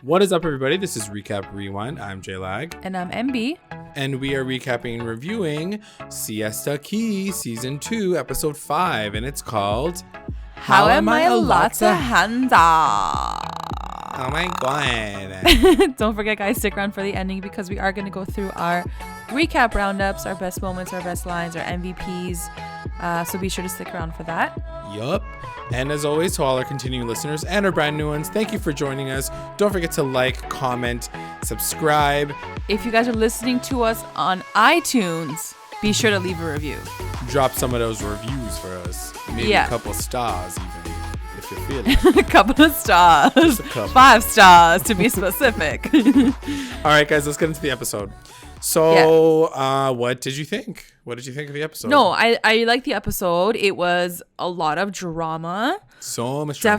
What is up, everybody? This is Recap Rewind. I'm JLAG. And I'm NB. And we are recapping and reviewing Siesta Key Season 2, Episode 5. And it's called... How am I allowed to handle? Oh my god. Don't forget, guys, stick around for the ending because we are going to go through our recap roundups, our best moments, our best lines, our MVPs. So be sure to stick around for that. Yup. And as always, to all our continuing listeners and our brand new ones, thank you for joining us. Don't forget to like, comment, subscribe. If you guys are listening to us on iTunes, be sure to leave a review. Drop some of those reviews for us. Maybe a couple stars even, if you're feeling it. A couple of stars. 5 stars to be specific. All right, guys, let's get into the episode. So, what did you think? What did you think of the episode? No, I liked the episode. It was a lot of drama. So much drama.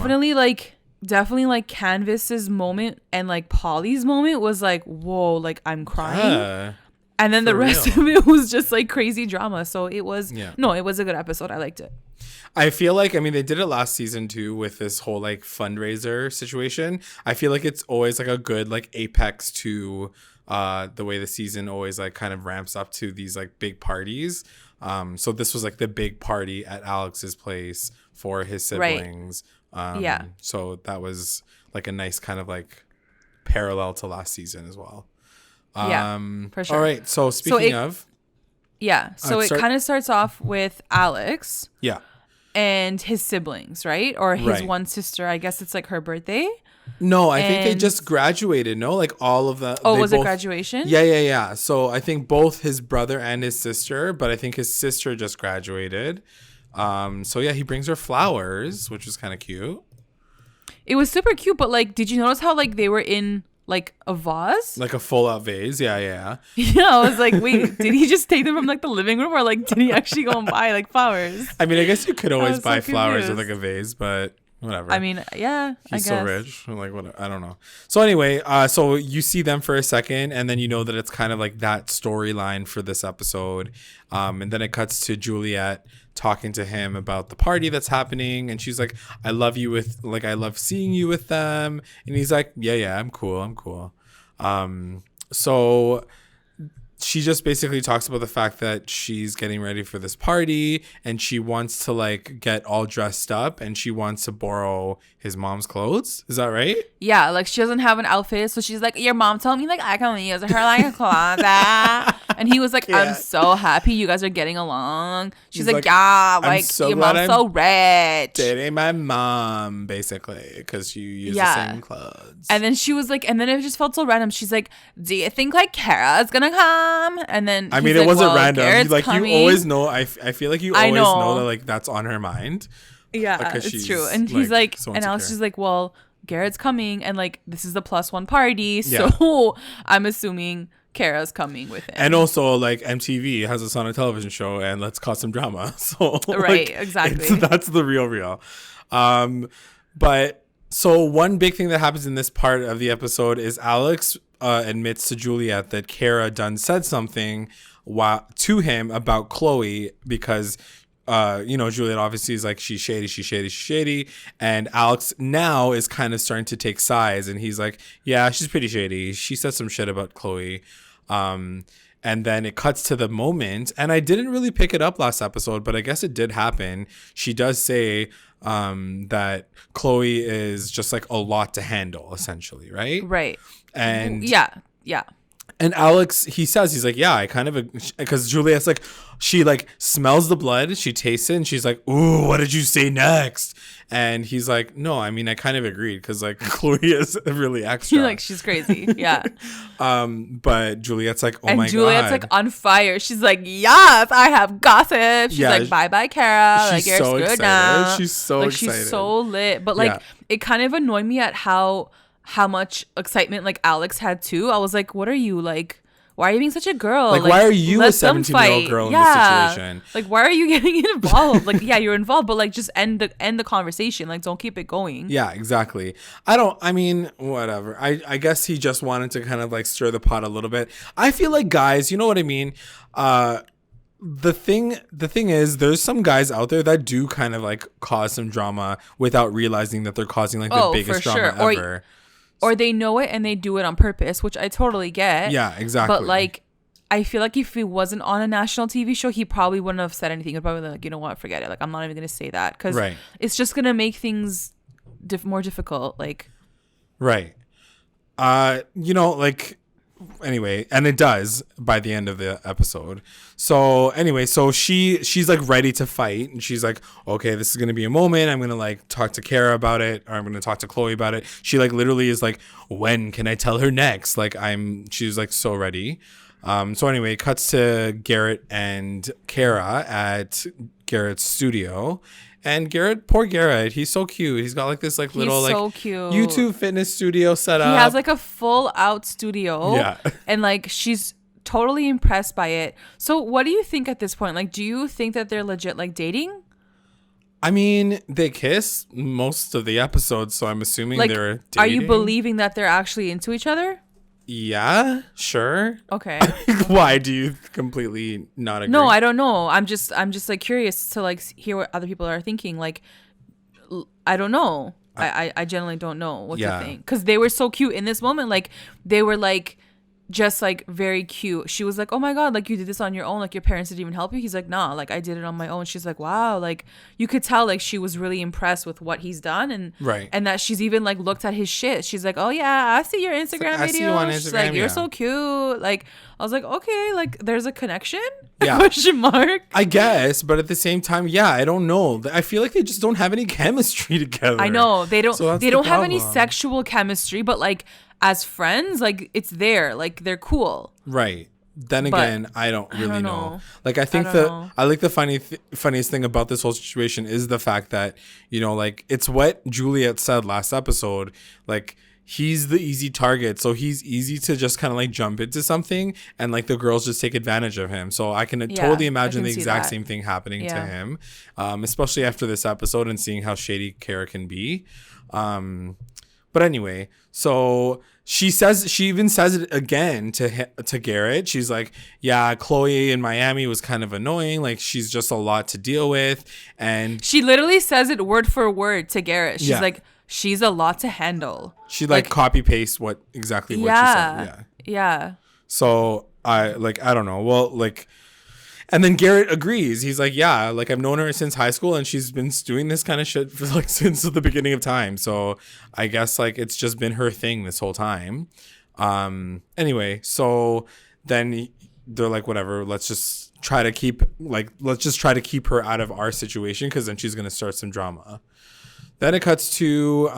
Definitely like Canvas's moment and like Paulie's moment was like, whoa, like I'm crying. Yeah, and then the rest of it was just like crazy drama. So it was, it was a good episode. I liked it. I feel like, they did it last season too with this whole like fundraiser situation. I feel like it's always like a good like apex to the way the season always like kind of ramps up to these like big parties. So this was like the big party at Alex's place for his siblings. Right. So that was like a nice kind of like parallel to last season as well. For sure. All right. So speaking of. Yeah. So it kind of starts off with Alex. Yeah. And his siblings, right? Or his one sister. I guess it's like her birthday. No, I think they just graduated. No, like all of the. Oh, was it graduation? Yeah. So I think both his brother and his sister, but I think his sister just graduated. So yeah, he brings her flowers, which is kind of cute. It was super cute, but like, did you notice how like they were in like a vase? Like a full out vase. Yeah. Yeah, I was like, wait, did he just take them from like the living room, or like did he actually go and buy like flowers? I guess you could always buy flowers with like a vase, but. Whatever. Yeah, he's so rich. I'm like, what? I don't know. So anyway, so you see them for a second, and then you know that it's kind of like that storyline for this episode. And then it cuts to Juliette talking to him about the party that's happening, and she's like, I love seeing you with them. And he's like, yeah, I'm cool. So she just basically talks about the fact that she's getting ready for this party and she wants to like get all dressed up and she wants to borrow his mom's clothes. Is that right? Yeah, like she doesn't have an outfit, so she's like, your mom told me like I can use her like a closet. And he was like, I'm so happy you guys are getting along. She's like, yeah, like your mom's so rich. Dating my mom, basically, because you use the same clothes. And then she was like, and then it just felt so random. She's like, do you think like Cara is gonna come? And then it wasn't random. You always know. I feel like you always know that like that's on her mind. Yeah, it's true. And he's like, and Alex is like, well, Garrett's coming, and like this is the +1 party, so I'm assuming Cara's coming with him. And also, like, MTV has us on a television show, and let's cause some drama. So right, exactly. That's the real. But so one big thing that happens in this part of the episode is Alex admits to Juliette that Cara done said something to him about Chloe because. Juliette obviously is like, she's shady. And Alex now is kind of starting to take sides. And he's like, yeah, she's pretty shady. She said some shit about Chloe. And then it cuts to the moment. And I didn't really pick it up last episode, but I guess it did happen. She does say that Chloe is just like a lot to handle, essentially. Right. Right. And yeah. And Alex, he's like, yeah, I kind of, because Juliette's like, she like smells the blood, she tastes it, and she's like, ooh, what did you say next? And he's like, no, I kind of agreed, because like Chloe is really extra. She's crazy, yeah. But Juliette's like, oh my god. And Juliette's like on fire. She's like, yes, I have gossip. She's like, bye, Cara. Like, you're so good now. She's so excited. She's so lit. But like, it kind of annoyed me at how much excitement like Alex had too. I was like, what are you like? Why are you being such a girl? Like why are you a 17-year-old girl in this situation? Like, why are you getting involved? Like, yeah, you're involved, but like just end the conversation. Like, don't keep it going. Yeah, exactly. Whatever. I guess he just wanted to kind of like stir the pot a little bit. I feel like guys, you know what I mean? The thing is, there's some guys out there that do kind of like cause some drama without realizing that they're causing like the biggest drama ever. Or they know it and they do it on purpose, which I totally get. Yeah, exactly. But like, I feel like if he wasn't on a national TV show, he probably wouldn't have said anything. He'd probably be like, you know what, forget it. Like, I'm not even going to say that. Because it's just going to make things more difficult. Like, right. You know, like, anyway, and it does by the end of the episode. So anyway, so she's like ready to fight, and she's like, okay, this is gonna be a moment. I'm gonna like talk to Cara about it, or I'm gonna talk to Chloe about it. She like literally is like, when can I tell her next? Like she's like so ready. So anyway, it cuts to Garrett and Cara at Garrett's studio. And poor Garrett, he's so cute. He's got like this like little so cute YouTube fitness studio set up. He has like a full out studio. Yeah. And like she's totally impressed by it. So what do you think at this point? Like, do you think that they're legit like dating? I mean, they kiss most of the episodes, so I'm assuming like, they're dating. Are you believing that they're actually into each other? Yeah, sure. Okay. Why do you completely not agree? No, I don't know. I'm just like curious to like hear what other people are thinking. Like, I don't know. I generally don't know what to think, because they were so cute in this moment. Like, they were like just like very cute. She was like, oh my god, like you did this on your own, like your parents didn't even help you. He's like, nah, like I did it on my own. She's like, wow, like you could tell like she was really impressed with what he's done, and that she's even like looked at his shit. She's like, oh yeah, I see your Instagram video. I see you on Instagram. She's like, you're so cute. Like I was like, okay, like there's a connection. Yeah. Question mark. I guess, but at the same time, yeah, I don't know. I feel like they just don't have any chemistry together. I know they don't. So they don't have any sexual chemistry, but like as friends, like it's there, like they're cool. Right. Then again, I don't really know. Like I think the funniest thing about this whole situation is the fact that, you know, like it's what Juliette said last episode, like he's the easy target, so he's easy to just kind of like jump into something, and like the girls just take advantage of him. So I can totally imagine the exact same thing happening to him, especially after this episode and seeing how shady Cara can be. But anyway, so she even says it again to Garrett. She's like, yeah, Chloe in Miami was kind of annoying. Like she's just a lot to deal with. And she literally says it word for word to Garrett. She's like, she's a lot to handle. She like copy paste exactly what she said. Yeah. So I don't know. Well, like, and then Garrett agrees. He's like, yeah, like I've known her since high school, and she's been doing this kind of shit for like since the beginning of time. So I guess like it's just been her thing this whole time. Anyway, so then they're like, whatever, let's just try to keep her out of our situation, because then she's gonna start some drama. Then it cuts to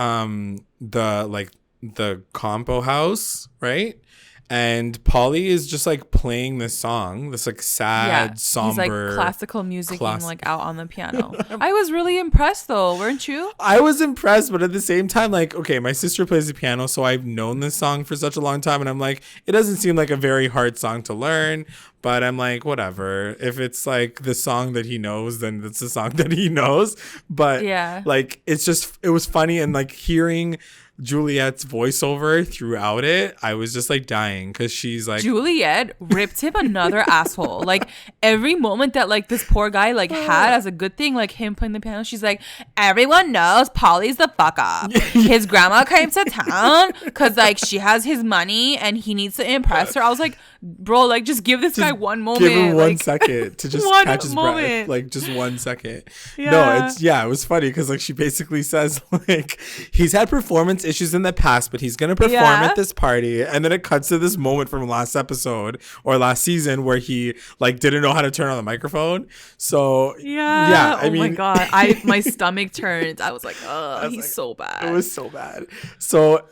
the compo house, right? And Paulie is just like playing this song, this like sad, somber. He's like classical music and like out on the piano. I was really impressed though, weren't you? I was impressed, but at the same time, like, okay, my sister plays the piano, so I've known this song for such a long time, and I'm like, it doesn't seem like a very hard song to learn, but I'm like, whatever. If it's like the song that he knows, then it's the song that he knows. But like, it was funny, and like hearing Juliette's voiceover throughout it, I was just like dying, because she's like, Juliette ripped him another asshole. Like every moment that like this poor guy like had as a good thing, like him playing the piano, she's like, everyone knows Paulie's the fuck up. His grandma came to town because like she has his money and he needs to impress her. I was like, bro, like just give this guy one moment. Give him 1 second to just catch his breath. Like just 1 second. No, it was funny, because like she basically says like he's had performance issues in the past, but he's gonna perform at this party. And then it cuts to this moment from last episode or last season where he like didn't know how to turn on the microphone. So I mean, my god, my stomach turned. I was like, oh, he's like, so bad. It was so bad. So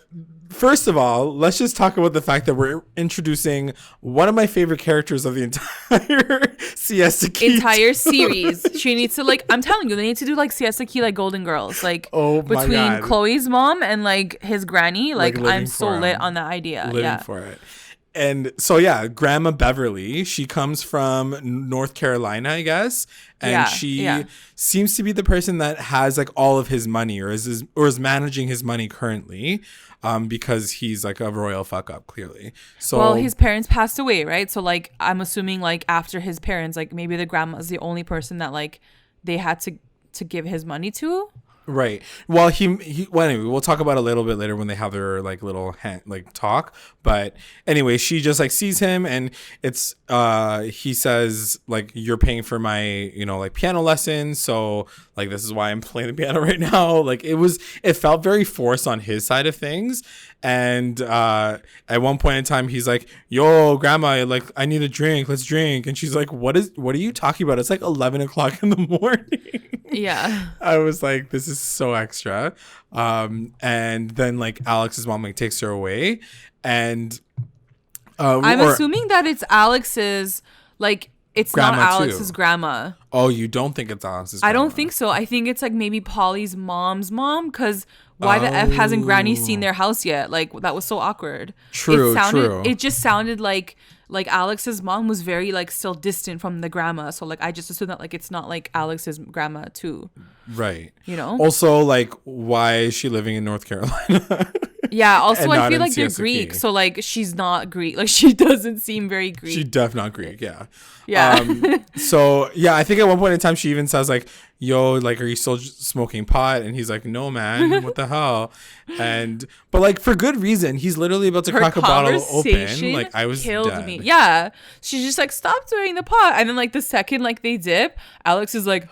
first of all, let's just talk about the fact that we're introducing one of my favorite characters of the entire Siesta Key entire series. She needs to like, I'm telling you, they need to do like Siesta Key, like Golden Girls, like between Chloe's mom and like his granny. Like I'm so lit on that idea. Living for it. And so Grandma Beverly, she comes from North Carolina, I guess, and she seems to be the person that has like all of his money, or is managing his money currently. Because he's like a royal fuck up, clearly. So, well, his parents passed away, right? So like I'm assuming like after his parents, like maybe the grandma's the only person that like they had to give his money to. Right. Well, well, anyway, we'll talk about it a little bit later when they have their like little talk. But anyway, she just like sees him, and it's he says like, you're paying for my, you know, like piano lessons, so like this is why I'm playing the piano right now. Like it felt very forced on his side of things. And at one point in time, he's like, yo, grandma, like I need a drink, let's drink. And she's like, what are you talking about? It's like 11 o'clock in the morning. Yeah. I was like, this is so extra. And then like Alex's mom like takes her away, and I'm assuming that it's Alex's, like, it's not Alex's grandma. Oh, you don't think it's Alex's grandma? I don't think so. I think it's like maybe Paulie's mom's mom, because why the F hasn't Granny seen their house yet? Like, that was so awkward. True. It just sounded like Alex's mom was very like still distant from the grandma. So like I just assume that like it's not like Alex's grandma too. Right. You know? Also, like, why is she living in North Carolina? Yeah. Also, I feel like they're Greek. So like she's not Greek. Like she doesn't seem very Greek. She definitely not Greek. Yeah. Yeah. So yeah, I think at one point in time she even says like, yo, like, are you still smoking pot? And he's like, no, man, what the hell? But like for good reason. He's literally about to crack a bottle open. Like I was killed dead. me. Yeah. She's just like, stop doing the pot. And then like the second like they dip, Alex is like,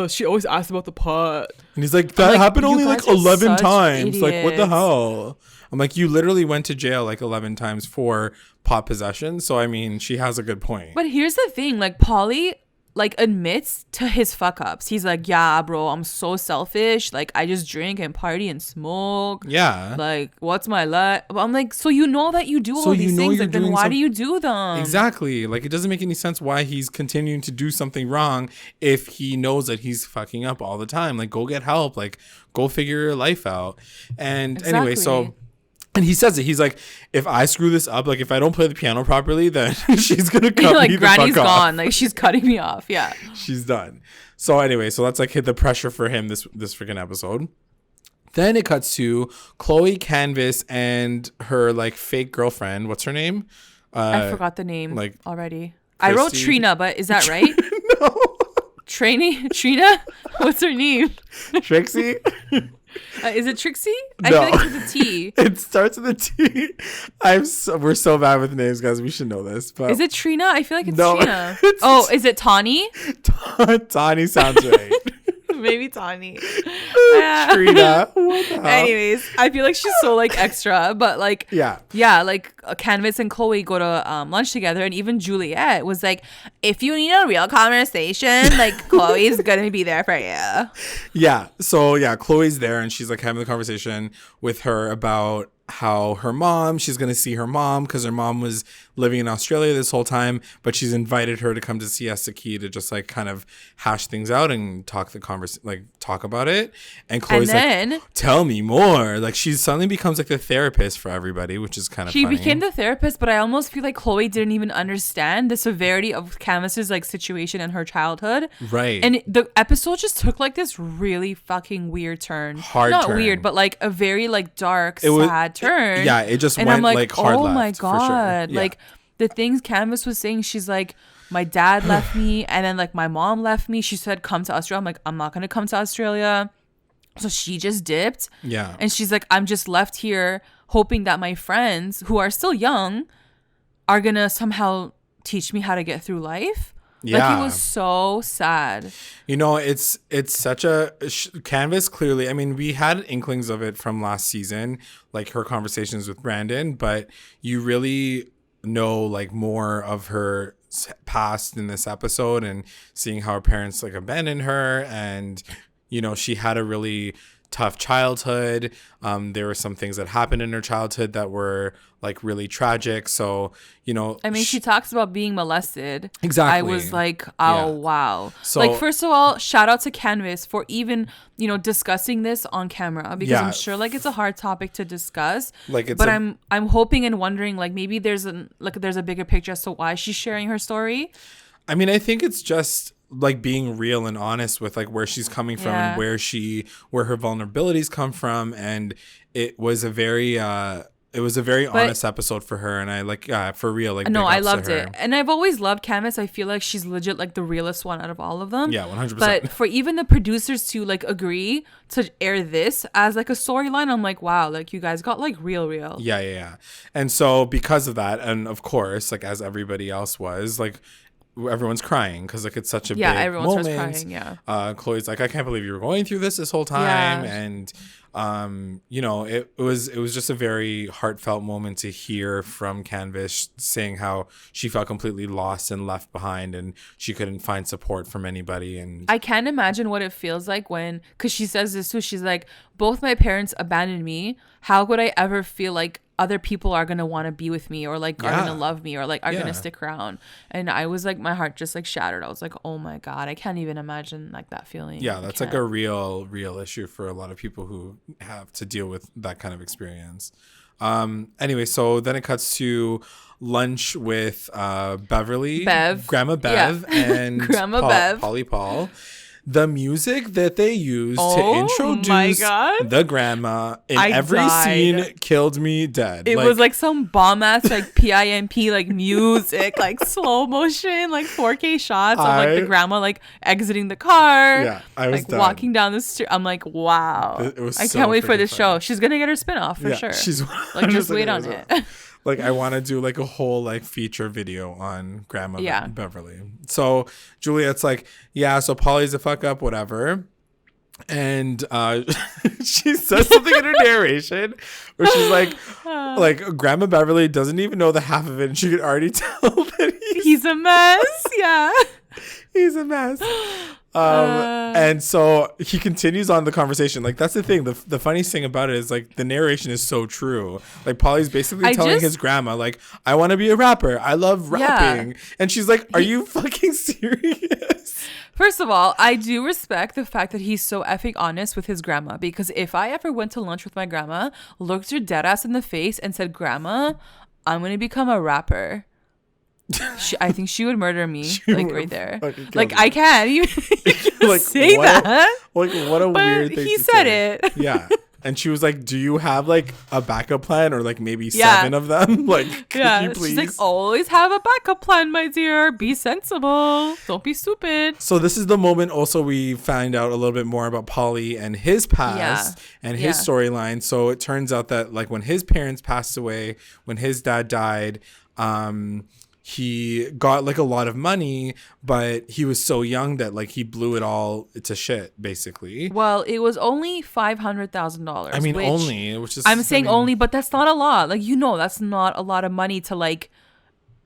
she always asks about the pot. And he's like, that happened only like 11 times. Idiots. Like, what the hell? I'm like, you literally went to jail like 11 times for pot possession. So, I mean, she has a good point. But here's the thing. Like, Paulie, like, admits to his fuck-ups. He's like, yeah, bro, I'm so selfish. Like, I just drink and party and smoke. Yeah. Like, what's my life? I'm like, so you know that you do all these things. Like, then why do you do them? Exactly. Like, it doesn't make any sense why he's continuing to do something wrong if he knows that he's fucking up all the time. Like, go get help. Like, go figure your life out. And anyway, so... And he says it. He's like, if I screw this up, like if I don't play the piano properly, then she's gonna cut like, me the Granny's fuck gone. off. Like she's cutting me off. Yeah. She's done. So anyway, so that's like hit the pressure for him this freaking episode. Then it cuts to Chloe Canvas and her like fake girlfriend. What's her name? I forgot the name like already. Christy? I wrote Trina, but is that right? No. Trina? What's her name? Trixie? Is it Trixie? No. I feel like it's a T. It starts with a T. We're so bad with names, guys. We should know this. But is it Trina? I feel like it's no, Trina. Is it Tawny? Tawny sounds right. Maybe Tawny. Trina. What the hell? Anyways, I feel like she's so like extra, but like yeah, like Canvas and Chloe go to lunch together, and even Juliette was like, if you need a real conversation, like Chloe's gonna be there for you. Yeah. So yeah, Chloe's there, and she's like having the conversation with her about how she's going to see her mom because her mom was living in Australia this whole time, but she's invited her to come to Siesta Key to just like kind of hash things out and talk about it. And Chloe's like, tell me more. Like she suddenly becomes like the therapist for everybody, which is kind of funny. She became the therapist, but I almost feel like Chloe didn't even understand the severity of Canvas's like situation in her childhood. Right. And the episode just took like this really fucking weird turn. Not weird, but like a very like dark, sad turn. Yeah, it just went like hard left. Oh my god. Yeah. Like the things Canvas was saying, she's like, my dad left me, and then like my mom left me. She said, come to Australia. I'm like, I'm not gonna come to Australia. So she just dipped. Yeah. And she's like, I'm just left here hoping that my friends who are still young are gonna somehow teach me how to get through life. Yeah. Like, it was so sad. You know, it's such a Canvas. Clearly, I mean, we had inklings of it from last season, like her conversations with Brandon, but you really know like more of her past in this episode, and seeing how her parents like abandoned her, and you know, she had a really tough childhood. There were some things that happened in her childhood that were like really tragic. So, you know, I mean, she talks about being molested. Exactly. I was like, oh, wow. So, like, first of all, shout out to Canvas for even, you know, discussing this on camera, because I'm sure like it's a hard topic to discuss. Like, but I'm hoping and wondering like maybe there's a bigger picture as to why she's sharing her story. I mean, I think it's just like being real and honest with like where she's coming from and where her vulnerabilities come from. And it was a very it was a very honest episode for her, and I like for real like no, I loved it, and I've always loved Canvas. I feel like she's legit like the realest one out of all of them. Yeah, 100%. But for even the producers to like agree to air this as like a storyline, I'm like, wow, like you guys got like real. Yeah. And so because of that, and of course, like as everybody else was, like everyone's crying because like it's such a big everyone moment. starts crying. Chloe's like, I can't believe you were going through this whole time, and you know, it was just a very heartfelt moment to hear from Canvas saying how she felt completely lost and left behind, and she couldn't find support from anybody. And I can't imagine what it feels like when, because she says this too, she's like, both my parents abandoned me. How would I ever feel like other people are going to want to be with me, or like are going to love me, or like are going to stick around? And I was like, my heart just like shattered. I was like, oh my God, I can't even imagine like that feeling. Yeah, that's like a real issue for a lot of people who have to deal with that kind of experience. Anyway, so then it cuts to lunch with Beverly, Grandma Bev, and Paulie Paul. The music that they used to introduce the grandma in every scene killed me dead. It was like some bomb ass like PIMP like music, like slow motion, like 4K shots of like the grandma like exiting the car. Yeah, I was like walking down the street. I'm like, wow. I can't wait for this show. She's gonna get her spinoff for sure. She's like just wait on it. Like I want to do like a whole like feature video on Grandma Beverly. So Juliette's like, yeah, so Paulie's a fuck up, whatever. And she says something in her narration where she's like Grandma Beverly doesn't even know the half of it, and she could already tell that he's a mess. Yeah. He's a mess. And so he continues on the conversation. Like that's the thing. The funniest thing about it is like the narration is so true. Like Paulie's basically telling his grandma like, I want to be a rapper. I love rapping. And she's like, are you fucking serious? First of all, I do respect the fact that he's so effing honest with his grandma, because if I ever went to lunch with my grandma, looked her dead ass in the face and said, Grandma, I'm going to become a rapper, I think she would murder me right there. Like I can't even like, say that. Like what a weird thing. He said it. Yeah. And she was like, do you have like a backup plan, or like maybe 7 of them? Like, could you please? She's like, always have a backup plan, my dear. Be sensible. Don't be stupid. So this is the moment also we find out a little bit more about Paulie and his past and his storyline. So it turns out that like when his parents passed away, when his dad died, he got like a lot of money, but he was so young that like he blew it all to shit, basically. Well, it was only $500,000. I mean, which is I'm saying only, but that's not a lot. Like, you know, that's not a lot of money to like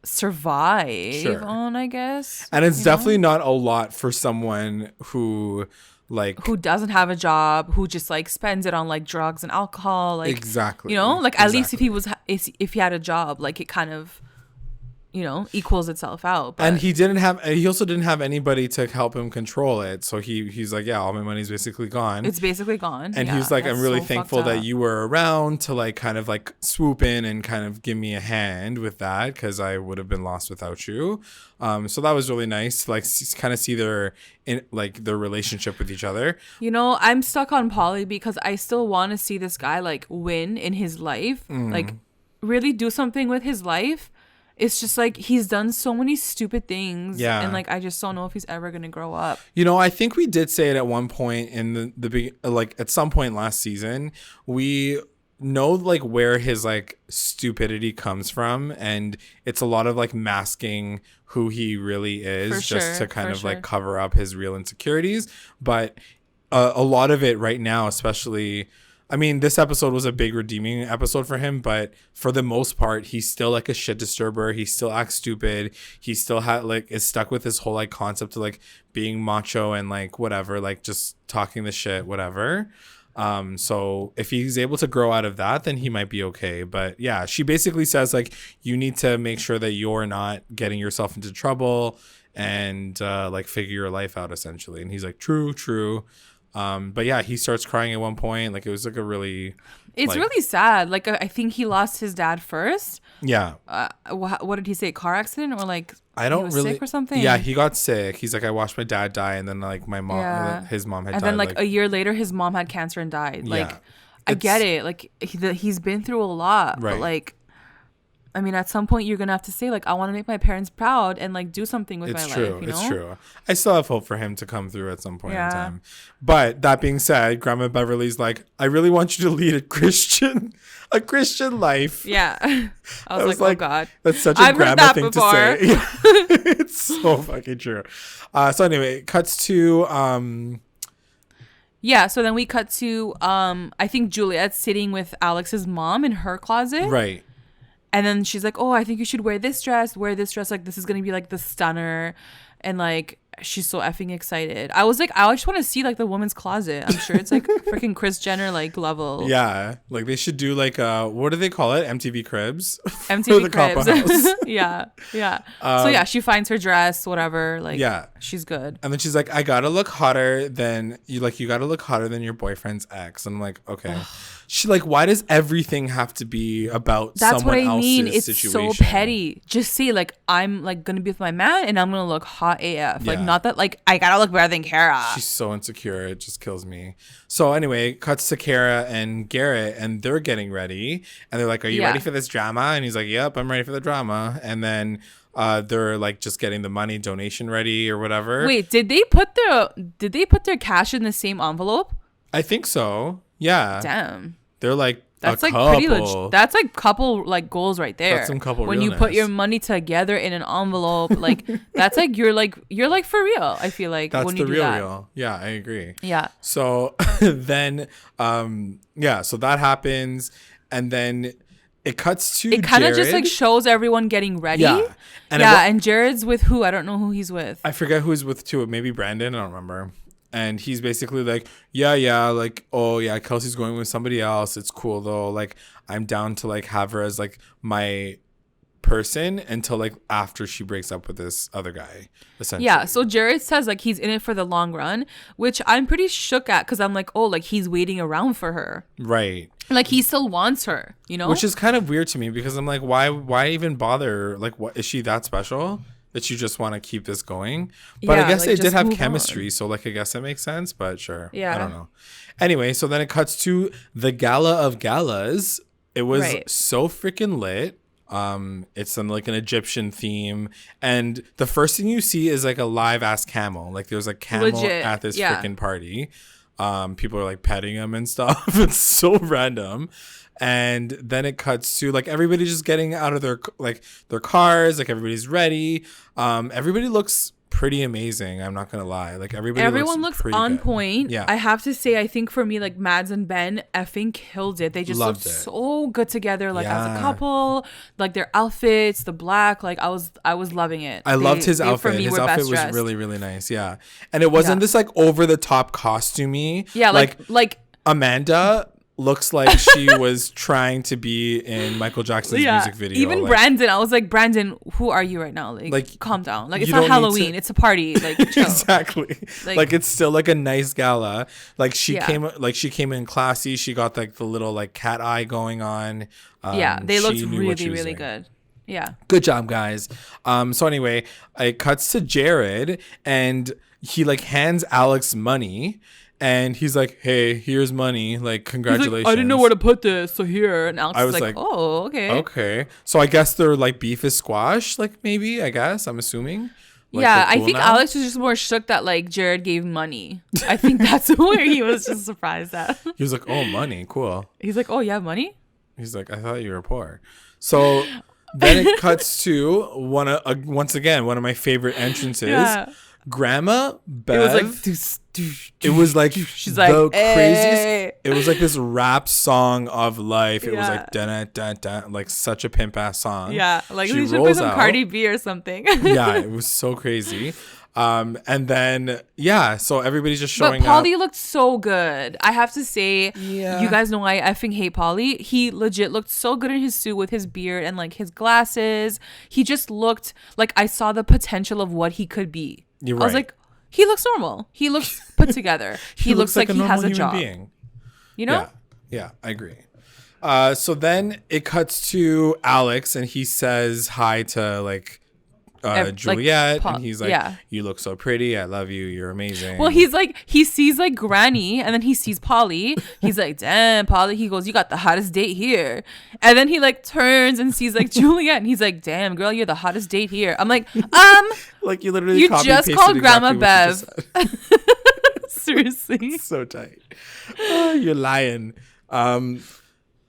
survive on, I guess. And it's definitely not a lot for someone who doesn't have a job, who just like spends it on like drugs and alcohol. Like, exactly. You know, like at least if he had a job, like it kind of, you know, equals itself out. But. And he also didn't have anybody to help him control it. So he's like, yeah, all my money's basically gone. It's basically gone. And he's like, I'm really thankful that you were around to like kind of like swoop in and kind of give me a hand with that, because I would have been lost without you. So that was really nice to like kind of see their relationship with each other. You know, I'm stuck on Paulie because I still want to see this guy like win in his life, like really do something with his life. It's just like he's done so many stupid things. Yeah. And like I just don't know if he's ever going to grow up. You know, I think we did say it at one point in the like at some point last season. We know like where his like stupidity comes from, and it's a lot of like masking who he really is to kind of like cover up his real insecurities. But a lot of it right now, especially, I mean, this episode was a big redeeming episode for him, but for the most part, he's still like a shit disturber. He still acts stupid. He still is stuck with this whole like concept of like being macho and like whatever, like just talking the shit, whatever. So if he's able to grow out of that, then he might be okay. But yeah, she basically says like, you need to make sure that you're not getting yourself into trouble and like figure your life out essentially. And he's like, true. But yeah, he starts crying at one point. Like it was like a really, it's really sad. Like I think he lost his dad first. Yeah. What did he say? Car accident or like I don't he was really sick or something? Yeah, he got sick. He's like, I watched my dad die, and then like my mom, his mom had died. And then like a year later, his mom had cancer and died. Like I get it. Like he's been through a lot, right? But like, I mean, at some point you're gonna have to say like, I want to make my parents proud and like do something with my life. You know? It's true. I still have hope for him to come through at some point in time. But that being said, Grandma Beverly's like, I really want you to lead a Christian life. Yeah. I was like, oh God, that's such a grandma thing to say. It's so fucking true. So anyway, it cuts to yeah, so then we cut to I think Juliette sitting with Alex's mom in her closet. Right. And then she's like, oh, I think you should wear this dress. Like, this is going to be, like, the stunner. And, like, she's so effing excited. I was like, I just want to see, like, the woman's closet. I'm sure it's, like, freaking Kris Jenner, like, level. Yeah. Like, they should do, like, what do they call it? MTV Cribs? MTV Cribs. Yeah. So, yeah, she finds her dress, whatever. Like, yeah, she's good. And then she's like, I got to look hotter than, you got to look hotter than your boyfriend's ex. I'm like, okay. She like, why does everything have to be about someone else's situation? It's so petty. Just say like, I'm like gonna be with my man and I'm gonna look hot AF. Like, not that like I gotta look better than Cara. She's so insecure. It just kills me. So anyway, cuts to Cara and Garrett and they're getting ready and they're like, are you ready for this drama? And he's like, yep, I'm ready for the drama. And then they're like just getting the money donation ready or whatever. Wait, did they put their cash in the same envelope? I think so. Yeah. Damn. They're like, that's like pretty legit. That's like couple like goals right there. That's some couple when realness. You put your money together in an envelope, like that's like you're like for real. I feel like that's when the you do real that. real. Yeah, I agree. Yeah. So then, so that happens, and then it cuts to. It kind of just like shows everyone getting ready. Yeah, and Jared's with who? I don't know who he's with. I forget who he's with too. Maybe Brandon. I don't remember. And he's basically like, like, oh yeah, Kelsey's going with somebody else. It's cool though. Like, I'm down to like have her as like my person until like after she breaks up with this other guy, essentially. Yeah. So Jared says like he's in it for the long run, which I'm pretty shook at because I'm like, oh, like he's waiting around for her. Right. Like he still wants her, you know? Which is kind of weird to me because I'm like, why even bother? Like, what is she that special? That you just want to keep this going. But I guess like, they did have chemistry. On. So like, I guess that makes sense, but sure. Yeah. I don't know. Anyway, so then it cuts to the Gala of Galas. It was so freaking lit. It's like an Egyptian theme. And the first thing you see is like a live ass camel. Like there's a camel at this freaking party. People are like petting him and stuff. It's so random. And then it cuts to like everybody just getting out of their cars, like everybody's ready. Everybody looks pretty amazing. I'm not gonna lie. Like everyone looks on good. Point. Yeah. I have to say, I think for me, like Mads and Ben effing killed it. They just looked so good together, like as a couple. Like their outfits, the black. Like I was loving it. I loved his outfit. His outfit was really, really nice. Yeah, and it wasn't this like over the top costumey. Yeah, like Amanda looks like she was trying to be in Michael Jackson's music video. Even like, Brandon, I was like, Brandon, who are you right now? Like calm down. Like it's not Halloween, it's a party. Like chill. Exactly. Like it's still like a nice gala. Like she came in classy. She got like the little like cat eye going on. They looked really, really good. Yeah. Good job, guys. So anyway, it cuts to Jared and he like hands Alex money. And he's like, hey, here's money. Like, congratulations. Like, I didn't know where to put this. So here. And Alex was like, oh, okay. Okay. So I guess their like beef is squashed. Like maybe, I guess. I'm assuming. Like, yeah. Cool I think now. Alex was just more shook that like Jared gave money. I think that's where he was just surprised at. He was like, oh, money. Cool. He's like, oh, you have money? He's like, I thought you were poor. So then it cuts to once again, one of my favorite entrances. Yeah. Grandma Bev. It was like she's like the craziest. It was like this rap song of life. It was like da da da, like such a pimp ass song. Yeah, like we should put some Cardi B or something. Yeah, it was so crazy. And then so everybody's just showing up. But Paulie looked so good. I have to say, you guys know I effing hate Paulie. He legit looked so good in his suit with his beard and like his glasses. He just looked like I saw the potential of what he could be. You're right. I was like, he looks normal. He looks put together. He looks like he has a job. Being. You know? Yeah, I agree. So then it cuts to Alex and he says hi to like Juliette, and he's like, you look so pretty, I love you, you're amazing. Well, he's like, he sees like Granny, and then he sees Paulie. He's like, damn, Paulie. He goes, you got the hottest date here. And then he like turns and sees like Juliette, and he's like, damn, girl, you're the hottest date here. I'm like, like you literally just called Grandma Bev. Seriously, so tight. Oh, you're lying.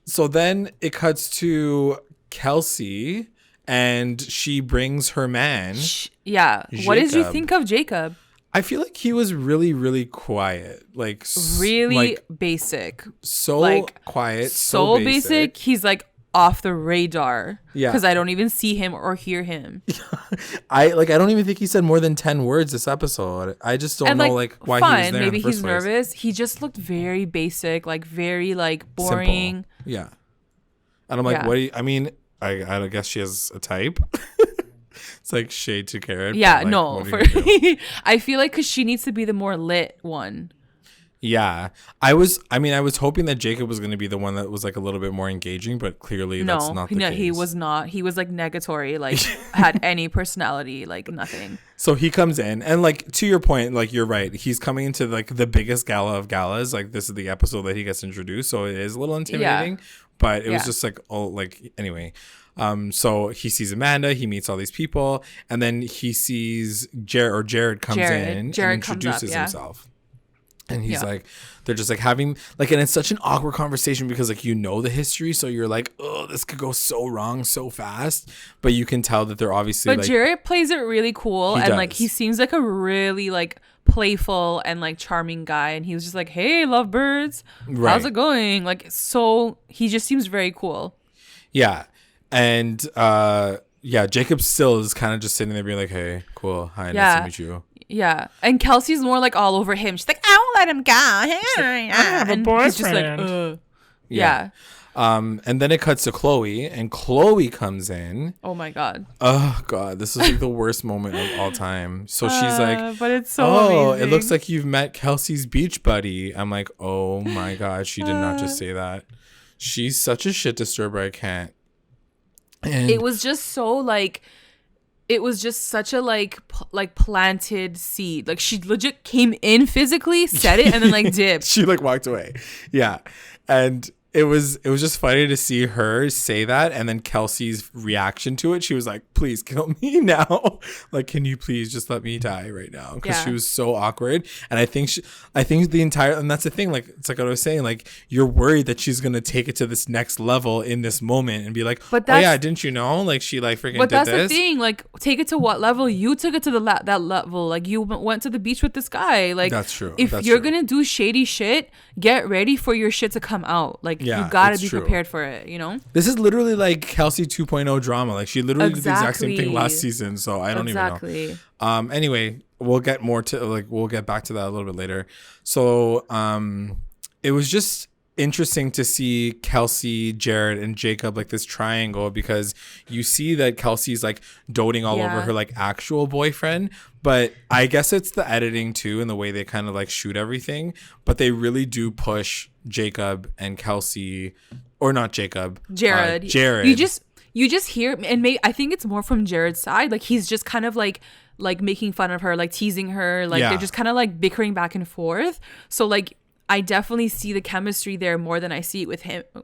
So then it cuts to Kelsey. And she brings her man. Yeah. Jacob. What did you think of Jacob? I feel like he was really, really quiet. Like really like, basic. So like, quiet. So basic. He's like off the radar. Yeah. Because I don't even see him or hear him. I don't even think he said more than 10 words this episode. I just don't know like why he was there. Maybe in the first he's place. nervous. He just looked very basic, like very like boring. Simple. Yeah. And I'm like, what do you, I mean, I guess she has a type. It's like shade to Garrett. Yeah, like, no. I feel like because she needs to be the more lit one. Yeah. I was hoping that Jacob was going to be the one that was like a little bit more engaging, but clearly that's not the case. He was not. He was like negatory, like had any personality, like nothing. So he comes in and like to your point, like you're right. He's coming into like the biggest gala of galas. Like this is the episode that he gets introduced. So it is a little intimidating. Yeah. But it was just like, oh, like, anyway. So he sees Amanda, he meets all these people, and then he sees Jared comes in and introduces himself. And he's like, they're just like having like, and it's such an awkward conversation because like, you know, the history. So you're like, oh, this could go so wrong so fast. But you can tell that they're obviously But Jared plays it really cool. And like, he seems like a really like playful and like charming guy. And he was just like, hey, lovebirds, how's it going? Like, so he just seems very cool. Yeah. And Jacob still is kind of just sitting there being like, hey, cool. Hi, nice to meet you. Yeah. And Kelsey's more like all over him. She's like, I won't let him go. I have a boyfriend. He's just like, yeah. And then it cuts to Chloe, and Chloe comes in. Oh my God. Oh God, this is like the worst moment of all time. So she's like, but it's so amazing. It looks like you've met Kelsey's beach buddy. I'm like, oh my God, she did not just say that. She's such a shit disturber. I can't. And it was just so like, it was just such a like planted seed. Like she legit came in physically, said it, and then like dipped. She like walked away. Yeah. And it was just funny to see her say that, and then Kelsey's reaction to it. She was like, please kill me now. Like, can you please just let me die right now? Because she was so awkward. And I think the entire, and that's the thing, like, it's like what I was saying, like, you're worried that she's going to take it to this next level in this moment and be like, oh yeah, didn't you know? Like, she like freaking did this. But that's the thing, like, take it to what level? You took it to that level. Like, you went to the beach with this guy. Like, that's true. If you're going to do shady shit, get ready for your shit to come out. Like, you gotta be prepared for it, you know? This is literally like Kelsey 2.0 drama. Like, she literally did the exact same thing last season, so I don't even know. Anyway, we'll get back to that a little bit later. So it was just interesting to see Kelsey, Jared, and Jacob, like this triangle, because you see that Kelsey's like doting all over her like actual boyfriend, but I guess it's the editing too and the way they kind of like shoot everything, but they really do push Jacob and Kelsey, or not Jacob, Jared. You just hear, and I think it's more from Jared's side, like he's just kind of like making fun of her, like teasing her, like they're just kind of like bickering back and forth. So like I definitely see the chemistry there more than I see it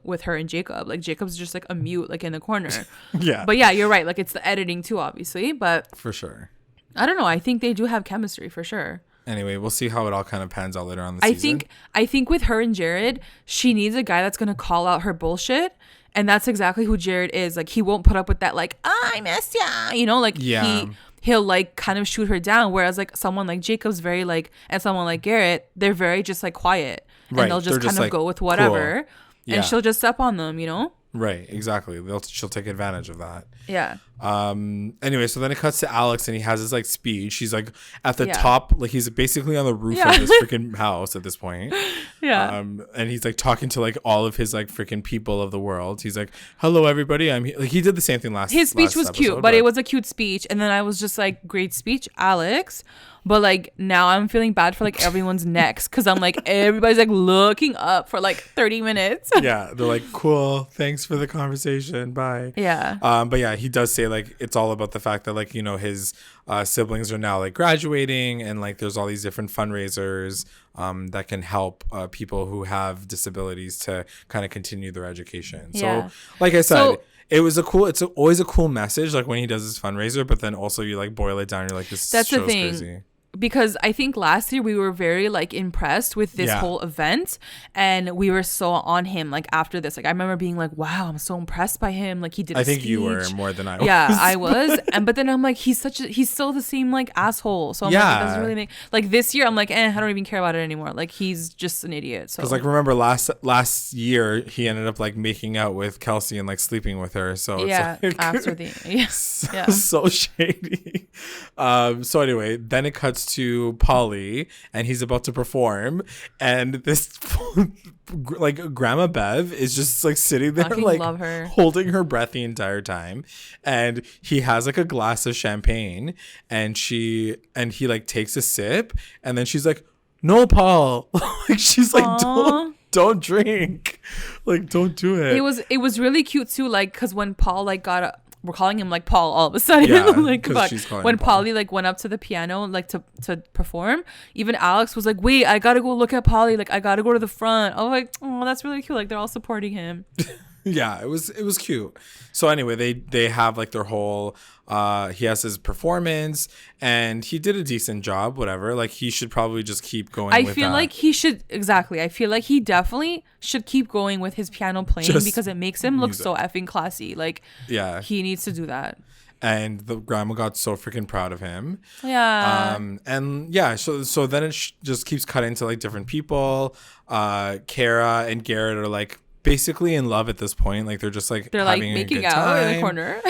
with her and Jacob. Like Jacob's just like a mute, like in the corner. Yeah. But yeah, you're right. Like it's the editing too, obviously. But for sure, I don't know. I think they do have chemistry for sure. Anyway, we'll see how it all kind of pans out later on the season. I think with her and Jared, she needs a guy that's gonna call out her bullshit. And that's exactly who Jared is. Like he won't put up with that. Like I miss ya, you know. Like he'll like kind of shoot her down, whereas like someone like Jacob's very like, and someone like Garrett, they're very just like quiet, and they'll just kind of like, go with whatever, cool. And she'll just step on them, you know. Right, exactly. She'll take advantage of that. Yeah. Anyway, so then it cuts to Alex, and he has his like speech. He's like at the top, like he's basically on the roof of this freaking house at this point. Yeah. And he's like talking to like all of his like freaking people of the world. He's like, "Hello, everybody. I'm here." Like he did the same thing last. His speech was cute, but it was a cute speech. And then I was just like, "Great speech, Alex. But like now I'm feeling bad for like everyone's necks because I'm like everybody's like looking up for like 30 minutes. Yeah, they're like, cool, thanks for the conversation, bye. Yeah. But yeah, he does say like it's all about the fact that like, you know, his siblings are now like graduating, and like there's all these different fundraisers that can help people who have disabilities to kind of continue their education. Yeah. So like I said, it's always a cool message, like when he does his fundraiser, but then also you like boil it down, you're like, this show's crazy. Because I think last year we were very like impressed with this whole event, and we were so on him like after this. Like I remember being like, wow, I'm so impressed by him. Like he did. I think you were more than I was. Yeah, I was. But then I'm like, he's still the same like asshole. So I'm like, it doesn't really make like this year. I'm like, I don't even care about it anymore. Like he's just an idiot. So because like remember last year he ended up like making out with Kelsey and like sleeping with her. So it's like, after the so shady. So anyway, then it cuts to Paulie, and he's about to perform, and this like Grandma Bev is just like sitting there like holding her breath the entire time, and he has like a glass of champagne, and he like takes a sip, and then she's like, no, Paul. Like she's like, don't drink, like don't do it. It was really cute too, like because when Paul like we're calling him like Paul all of a sudden. Like when Paulie like went up to the piano like to perform, even Alex was like, wait, I gotta go look at Paulie, like I gotta go to the front. I was like, oh, that's really cute, like they're all supporting him. Yeah, it was cute. So anyway, they have like their whole he has his performance, and he did a decent job, whatever. Like he should probably just keep going. I feel like he should I feel like he definitely should keep going with his piano playing because it makes him look so effing classy. Like he needs to do that. And the grandma got so freaking proud of him. Yeah. And yeah, so then it just keeps cutting to like different people. Cara and Garrett are like basically in love at this point. Like they're just like they're like making out in the corner.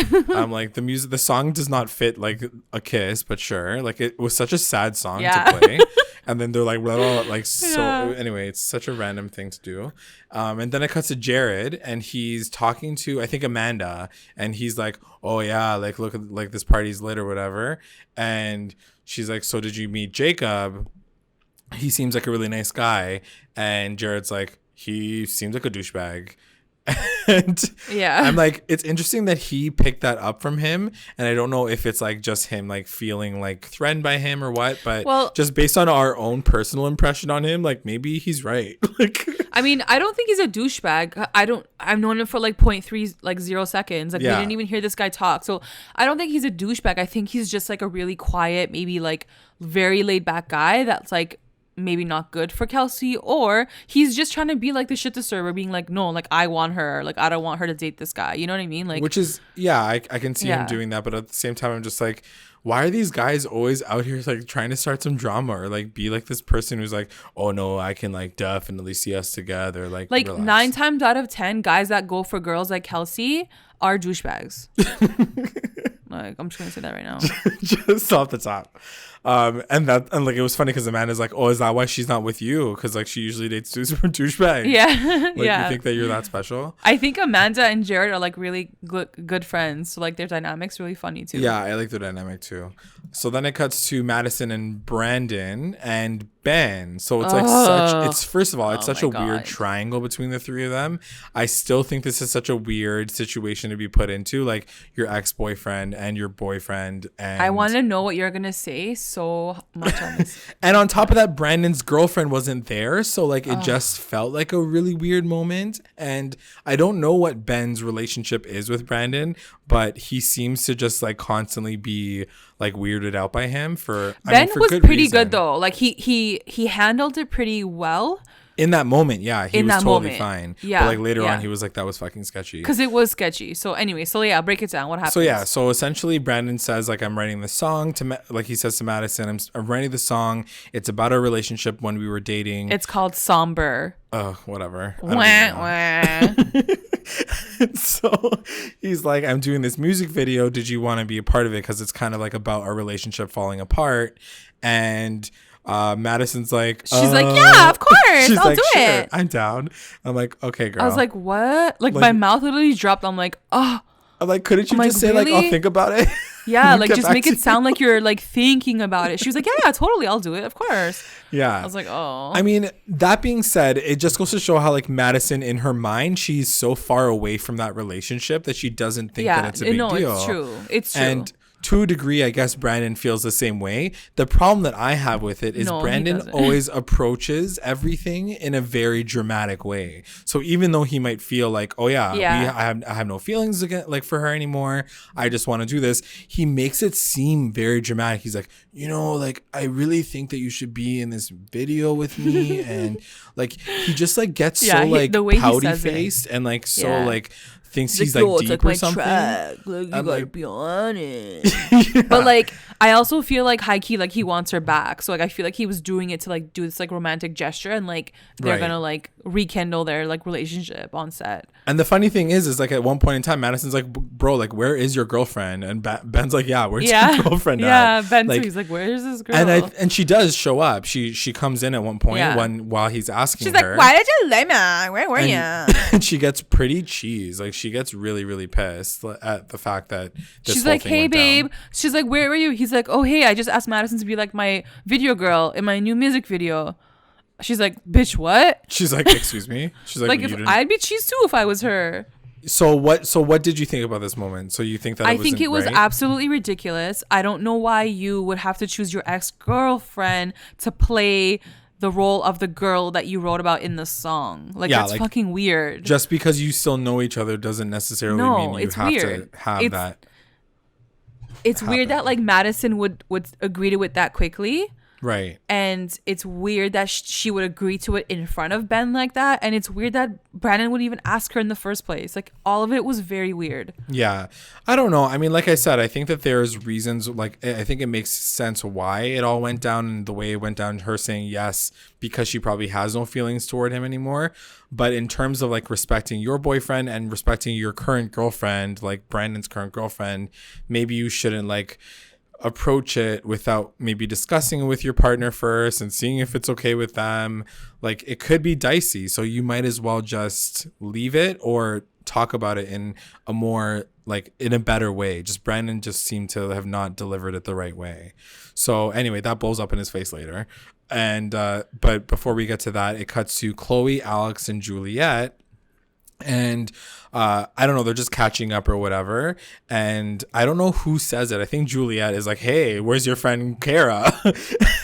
Like the song does not fit like a kiss, but sure. Like it was such a sad song to play. And then they're like, blah, blah, blah, like so. Anyway, it's such a random thing to do. And then it cuts to Jared, and he's talking to I think Amanda, and he's like, oh yeah, like look at like this party's lit or whatever. And she's like, so did you meet Jacob? He seems like a really nice guy. And Jared's like, he seems like a douchebag. And I'm like, it's interesting that he picked that up from him, and I don't know if it's like just him like feeling like threatened by him or what, but just based on our own personal impression on him, like maybe he's right. Like I mean, I don't think he's a douchebag. I've known him for like 0.3 like 0 seconds. Like we didn't even hear this guy talk. So I don't think he's a douchebag. I think he's just like a really quiet, maybe like very laid back guy that's like maybe not good for Kelsey, or he's just trying to be like the shit disturber, being like, no, like I want her, like I don't want her to date this guy, you know what I mean? Like, which is I can see him doing that, but at the same time I'm just like, why are these guys always out here like trying to start some drama or like be like this person who's like, oh no, I can like definitely see us together, like relax. 9 times out of 10 guys that go for girls like Kelsey are douchebags. Like I'm just gonna say that right now. Just off the top. And like it was funny because Amanda's like, oh, is that why she's not with you? Because like she usually dates douchebags. Yeah. Like you think that you're that special? I think Amanda and Jared are like really good friends. So like their dynamic's really funny too. Yeah, I like their dynamic too. So then it cuts to Madison and Brandon and Ben. So it's like first of all, it's such a weird triangle between the three of them. I still think this is such a weird situation to be put into, like your ex-boyfriend and your boyfriend. And I want to know what you're gonna say so much on this. And on top of that, Brandon's girlfriend wasn't there, so like it just felt like a really weird moment. And I don't know what Ben's relationship is with Brandon, but he seems to just like constantly be like weirded out by him for Ben for was good pretty reason. Good though. Like he handled it pretty well. In that moment, yeah, he was totally fine. Yeah, but like later on, he was like, that was fucking sketchy. Because it was sketchy. So anyway, break it down. What happened? So essentially, Brandon says like, I'm writing the song to like he says to Madison, I'm writing the song. It's about our relationship when we were dating. It's called Somber. Whatever. Wah. So he's like, I'm doing this music video. Did you want to be a part of it? Because it's kind of like about our relationship falling apart. And Madison's like, she's like, yeah, of course, I'll do it. I'm down. I'm like, okay, girl. I was like, what? Like my mouth literally dropped. I'm like, oh. I'm like, couldn't you just say really? Like, I'll think about it? Yeah, like just make it sound like you're like thinking about it. She was like, yeah, totally, I'll do it, of course. Yeah. I was like, oh. I mean, that being said, it just goes to show how like Madison in her mind, she's so far away from that relationship that she doesn't think that it's a big deal. It's true. It's true. And to a degree, I guess Brandon feels the same way. The problem that I have with it is Brandon always approaches everything in a very dramatic way. So even though he might feel like, oh yeah, I have no feelings again, like for her anymore, I just want to do this, he makes it seem very dramatic. He's like, you know, like I really think that you should be in this video with me, and like he just like gets so like pouty faced and like so like thinks he's like deep or something. Like, you gotta be honest. But like I also feel like high key like he wants her back, so like I feel like he was doing it to like do this like romantic gesture, and like they're gonna like rekindle their like relationship on set. And the funny thing is like at one point in time Madison's like, bro, like where is your girlfriend? And Ben's like, yeah, where's your girlfriend at? Ben like, too. He's like, where's this girl? And she does show up. She comes in at one point while he's asking her. She's like, why did you leave me? Where were you? And she gets pretty cheese. Like she gets really, really pissed at the fact that this she's whole like, thing hey went babe. down. She's like, where were you? He's like, oh hey, I just asked Madison to be like my video girl in my new music video. She's like, bitch, what? She's like, excuse me. She's like, if I'd be cheese too if I was her. So what did you think about this moment? So you think that I think it was absolutely ridiculous. I don't know why you would have to choose your ex-girlfriend to play the role of the girl that you wrote about in the song. Like, that's like, fucking weird. Just because you still know each other doesn't necessarily mean you have to have that. It's weird that like Madison would agree to it that quickly. Right. And it's weird that she would agree to it in front of Ben like that. And it's weird that Brandon would even ask her in the first place. Like, all of it was very weird. Yeah. I don't know. I mean, like I said, I think that there's reasons, like, I think it makes sense why it all went down and the way it went down, her saying yes, because she probably has no feelings toward him anymore. But in terms of, like, respecting your boyfriend and respecting your current girlfriend, like Brandon's current girlfriend, maybe you shouldn't, like, approach it without maybe discussing it with your partner first and seeing if it's okay with them. Like, it could be dicey, so you might as well just leave it or talk about it in a more, like, in a better way. Just Brandon just seemed to have not delivered it the right way. So anyway, that blows up in his face later. And but before we get to that, it cuts to Chloe, Alex, and Juliette. And I don't know, they're just catching up or whatever, and I don't know who says it. I think Juliette is like, hey, where's your friend Cara?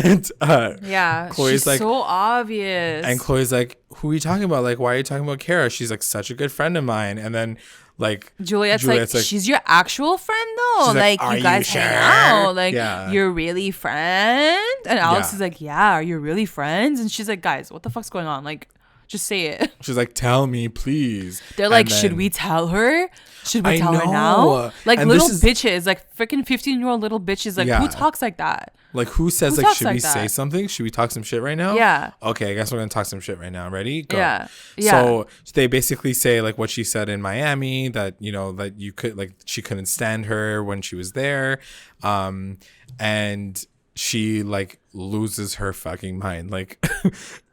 And Chloe's she's like, so obvious, and Chloe's like, who are you talking about? Like, why are you talking about Cara? She's like such a good friend of mine. And then like Juliette's like, she's your actual friend though, like you guys hang out, like you're really friends? And Alex is like, yeah, are you really friends? And she's like, guys, what the fuck's going on? Like, just say it. She's like, tell me, please. They're like, should we tell her? Should we tell her now? Like, and little bitches, like freaking 15-year-old little bitches. Like, who talks like that? Like, who says, like, should we say something? Should we talk some shit right now? Yeah. Okay, I guess we're going to talk some shit right now. Ready? Go. Yeah. So they basically say, like, what she said in Miami, that, you know, that you could, like, she couldn't stand her when she was there. And she, like, loses her fucking mind. Like,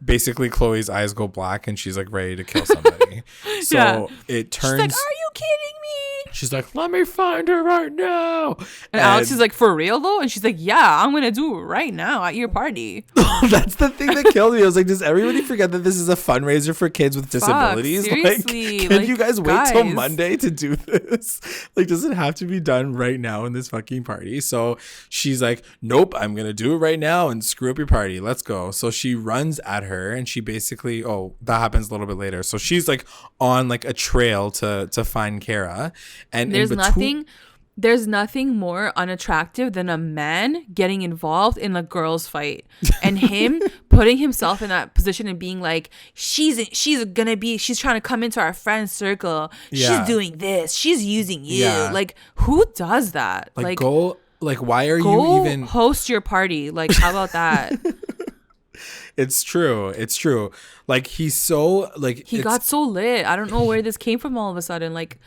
basically Chloe's eyes go black and she's like ready to kill somebody. So it turns, she's like, are you kidding me? She's like, let me find her right now. And Alex is like, for real though? And she's like, yeah, I'm gonna do it right now at your party. That's the thing that killed me. I was like, does everybody forget that this is a fundraiser for kids with disabilities? Seriously. Like, can you guys wait till Monday to do this? Like, does it have to be done right now in this fucking party? So she's like, nope, I'm gonna do it right now and screw up your party. Let's go. So she runs at her and she basically, that happens a little bit later. So she's like on like a trail to find Cara. And there's nothing more unattractive than a man getting involved in a girl's fight and him putting himself in that position and being like, she's trying to come into our friend circle. She's doing this. She's using you. Like, who does that? Like go, like, why are you even host your party? Like, how about that? It's true. Like, he's so, like, he got so lit. I don't know where this came from all of a sudden. Like,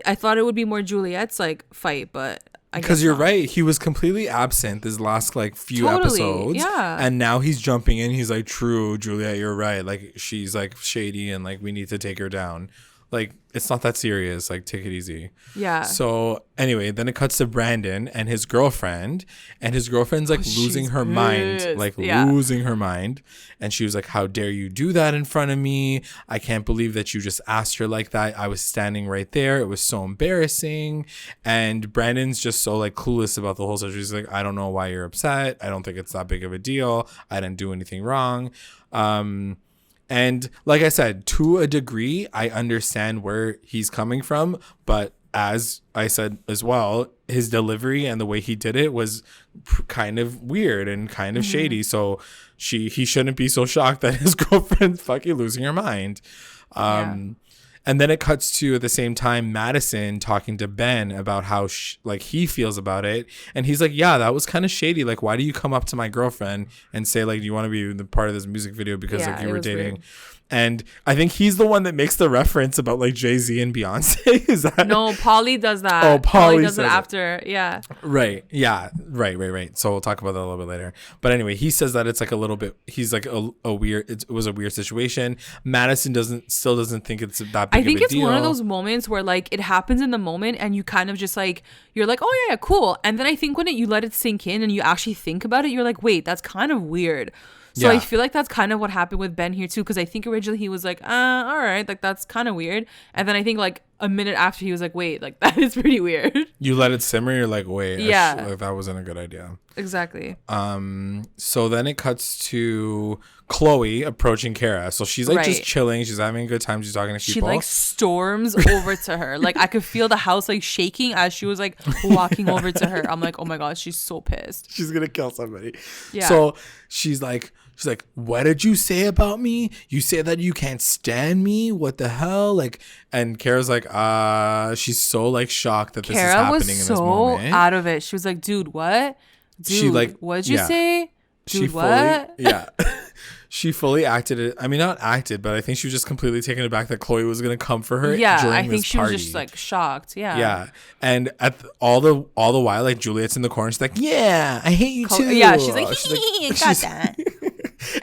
I thought it would be more Juliette's like fight, but because you're right, he was completely absent this last like few episodes, and now he's jumping in. He's like, true, Juliette, you're right, like she's like shady and like we need to take her down. Like, it's not that serious. Like, take it easy. Yeah. So anyway, then it cuts to Brandon and his girlfriend. And his girlfriend's like losing her mind. Like, losing her mind. And she was like, how dare you do that in front of me? I can't believe that you just asked her like that. I was standing right there. It was so embarrassing. And Brandon's just so like clueless about the whole situation. He's like, I don't know why you're upset. I don't think it's that big of a deal. I didn't do anything wrong. And like I said, to a degree, I understand where he's coming from. But as I said as well, his delivery and the way he did it was kind of weird and kind of shady. So he shouldn't be so shocked that his girlfriend's fucking losing her mind. And then it cuts to, at the same time, Madison talking to Ben about how like he feels about it. And he's like, yeah, that was kind of shady. Like, why do you come up to my girlfriend and say, like, do you want to be the part of this music video because like you were dating? Weird. And I think he's the one that makes the reference about like Jay-Z and Beyonce. Is that? No, Paulie does that. Oh, Paulie does it after. Yeah. Right. Yeah. Right. So we'll talk about that a little bit later. But anyway, he says that it's like a little bit, he's like a weird, it was a weird situation. Madison still doesn't think it's that big of a deal. I think it's one of those moments where like it happens in the moment and you kind of just like, you're like, oh yeah, cool. And then I think when you let it sink in and you actually think about it, you're like, wait, that's kind of weird. So I feel like that's kind of what happened with Ben here too, because I think originally he was like, all right, like that's kind of weird. And then I think like a minute after he was like, wait, like that is pretty weird. You let it simmer, you're like, wait, like, that wasn't a good idea. Exactly. So then it cuts to Chloe approaching Cara. So she's like just chilling. She's having a good time. She's talking to people. She like storms over to her. Like I could feel the house like shaking as she was like walking over to her. I'm like, oh my God, she's so pissed. She's going to kill somebody. Yeah. So she's like, what did you say about me? You say that you can't stand me? What the hell? Like, and Cara's like, she's so like shocked that this is happening in this moment. Cara was so out of it. She was like, dude, what? Dude, she like, what did you say? Dude, she what? She fully acted it. I mean, not acted, but I think she was just completely taken aback that Chloe was going to come for her. Yeah, during I think this she party. was just like shocked. Yeah. Yeah. And at all the while, like Juliette's in the corner. She's like, yeah, I hate you too. Yeah, she's like, got that.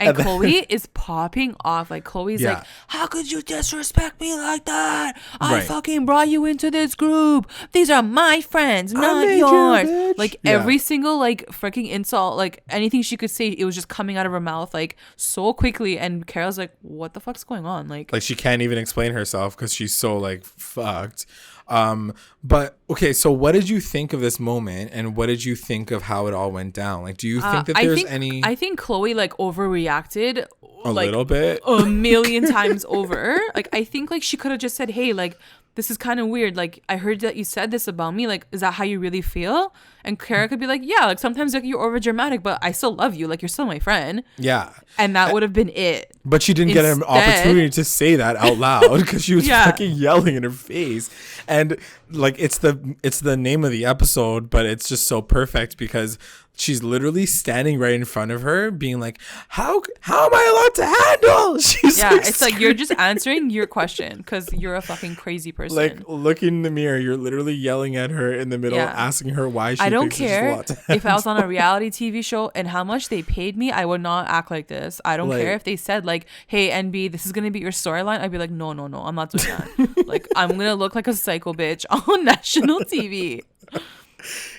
And Chloe is popping off. Like Chloe's like, how could you disrespect me like that? I fucking brought you into this group. These are my friends, not yours. Like every single like freaking insult, like anything she could say, it was just coming out of her mouth like so quickly. And Carol's like, what the fuck's going on? Like she can't even explain herself because she's so like fucked. But okay, so what did you think of this moment and what did you think of how it all went down? Like, do you think that I think Chloe like overreacted a little bit, a million times over. Like, I think like she could have just said, hey, like, this is kind of weird. Like, I heard that you said this about me. Like, is that how you really feel? And Cara could be like, yeah, like sometimes like you're over dramatic, but I still love you. Like, you're still my friend. Yeah. And that would have been it. But she didn't get an opportunity to say that out loud because she was fucking yelling in her face. And like, it's the name of the episode, but it's just so perfect because she's literally standing right in front of her being like, how am I allowed to handle? She's it's like you're just answering your question because you're a fucking crazy person. Like, looking in the mirror, you're literally yelling at her in the middle, asking her why she I don't care if I was on a reality TV show and how much they paid me, I would not act like this. I don't care if they said like, hey, NB, this is going to be your storyline. I'd be like, no, I'm not doing that. Like, I'm going to look like a psycho bitch on national TV.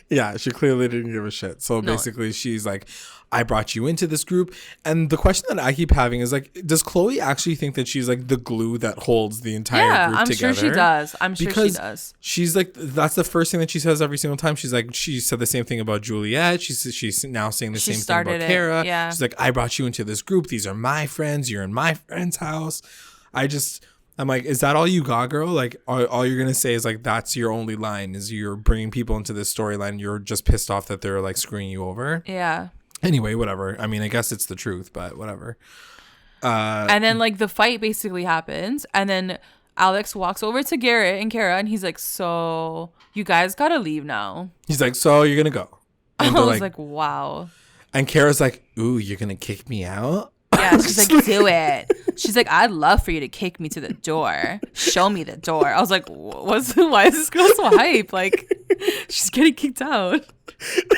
Yeah, she clearly didn't give a shit. So basically she's like, I brought you into this group. And the question that I keep having is like, does Chloe actually think that she's like the glue that holds the entire group together? Yeah, I'm sure she does. I'm sure she does. She's like, that's the first thing that she says every single time. She's like, she said the same thing about Juliette. She's now saying the same thing about Cara. Yeah. She's like, I brought you into this group. These are my friends. You're in my friend's house. I'm like, is that all you got, girl? Like, all you're going to say is, like, that's your only line, is you're bringing people into this storyline. You're just pissed off that they're, like, screwing you over. Yeah. Anyway, whatever. I mean, I guess it's the truth, but whatever. And then, like, the fight basically happens. And then Alex walks over to Garrett and Cara, and he's like, so you guys got to leave now. He's like, so you're going to go. And I was like, wow. And Cara's like, ooh, you're going to kick me out? Yeah, she's like, do it. She's like, I'd love for you to kick me to the door. Show me the door. I was like, why is this girl so hype? Like, she's getting kicked out.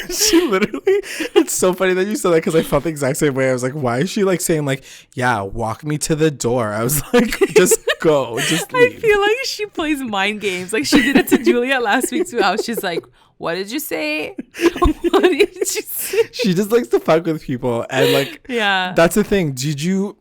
She literally, it's so funny that you said that because I felt the exact same way. I was like, why is she like saying like, yeah, walk me to the door? I was like, just go, just leave. I feel like she plays mind games. Like she did it to Juliette last week too. How she's like, what did you say? What did you say? She just likes to fuck with people. And like, yeah, that's the thing. Did you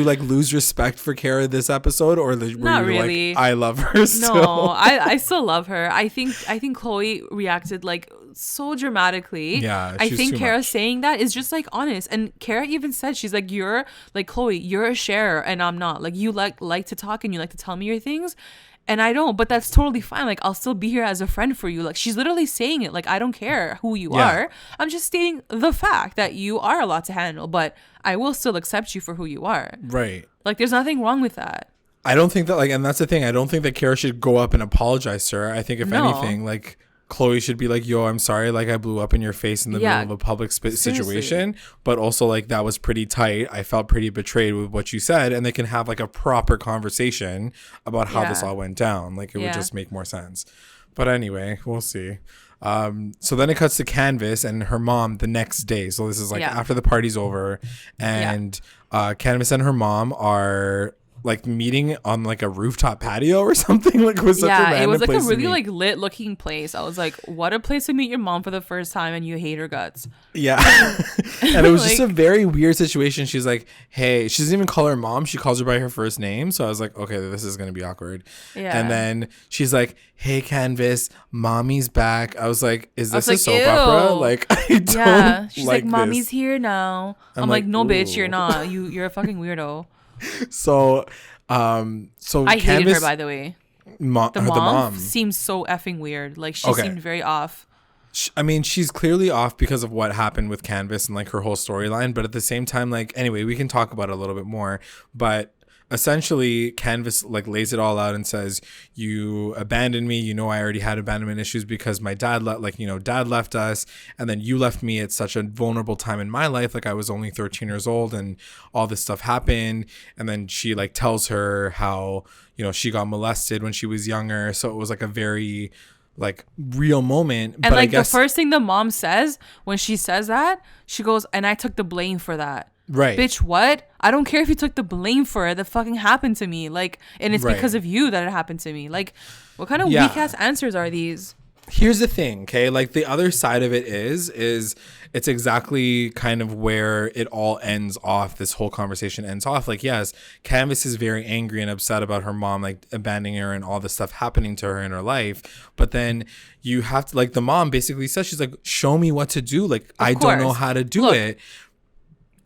like lose respect for Cara this episode, or were not you really? Like, I love her still? No, I still love her. I think Chloe reacted like so dramatically. Yeah, I think Cara saying that is just like honest. And Cara even said, she's like, you're like, Chloe, you're a sharer and I'm not. Like you like to talk and you like to tell me your things. And I don't, but that's totally fine. Like, I'll still be here as a friend for you. Like, she's literally saying it. Like, I don't care who you are. I'm just stating the fact that you are a lot to handle, but I will still accept you for who you are. Right. Like, there's nothing wrong with that. I don't think that, like, and that's the thing. I don't think that Cara should go up and apologize to her. I think if anything, like, Chloe should be like, yo, I'm sorry, like I blew up in your face in the middle of a public situation, but also like that was pretty tight. I felt pretty betrayed with what you said, and they can have like a proper conversation about how this all went down. Like it would just make more sense. But anyway, we'll see. So then it cuts to Canvas and her mom the next day. So this is like after the party's over, and Canvas and her mom are like meeting on like a rooftop patio or something. Like it was such a random it was like a place really like lit looking place. I was like, what a place to meet your mom for the first time and you hate her guts. Yeah. And it was just a very weird situation. She's like, hey, she doesn't even call her mom, she calls her by her first name. So I was like, okay, this is gonna be awkward. And then she's like, hey Canvas, mommy's back. I was like, is this a soap opera? Like I don't she's like mommy's this. Here now. I'm like, no bitch, you're not. You're a fucking weirdo. So I hated her, by the way. The mom seems so effing weird. Like she seemed very off. I mean, she's clearly off because of what happened with Canvas and like her whole storyline. But at the same time, like anyway, we can talk about it a little bit more. But essentially, Canvas like lays it all out and says, you abandoned me. You know, I already had abandonment issues because my dad dad left us, and then you left me at such a vulnerable time in my life. Like I was only 13 years old and all this stuff happened. And then she like tells her how, you know, she got molested when she was younger. So it was like a very like real moment. And but like I guess, the first thing the mom says when she says that, she goes, and I took the blame for that. Right. Bitch, what? I don't care if you took the blame for it. That fucking happened to me. Like, and it's because of you that it happened to me. Like, what kind of weak ass answers are these? Here's the thing, okay? Like the other side of it is it's exactly kind of where it all ends off. This whole conversation ends off. Like, yes, Canvas is very angry and upset about her mom like abandoning her and all this stuff happening to her in her life. But then you have to, like, the mom basically says, she's like, show me what to do. Like, I don't know how to do it.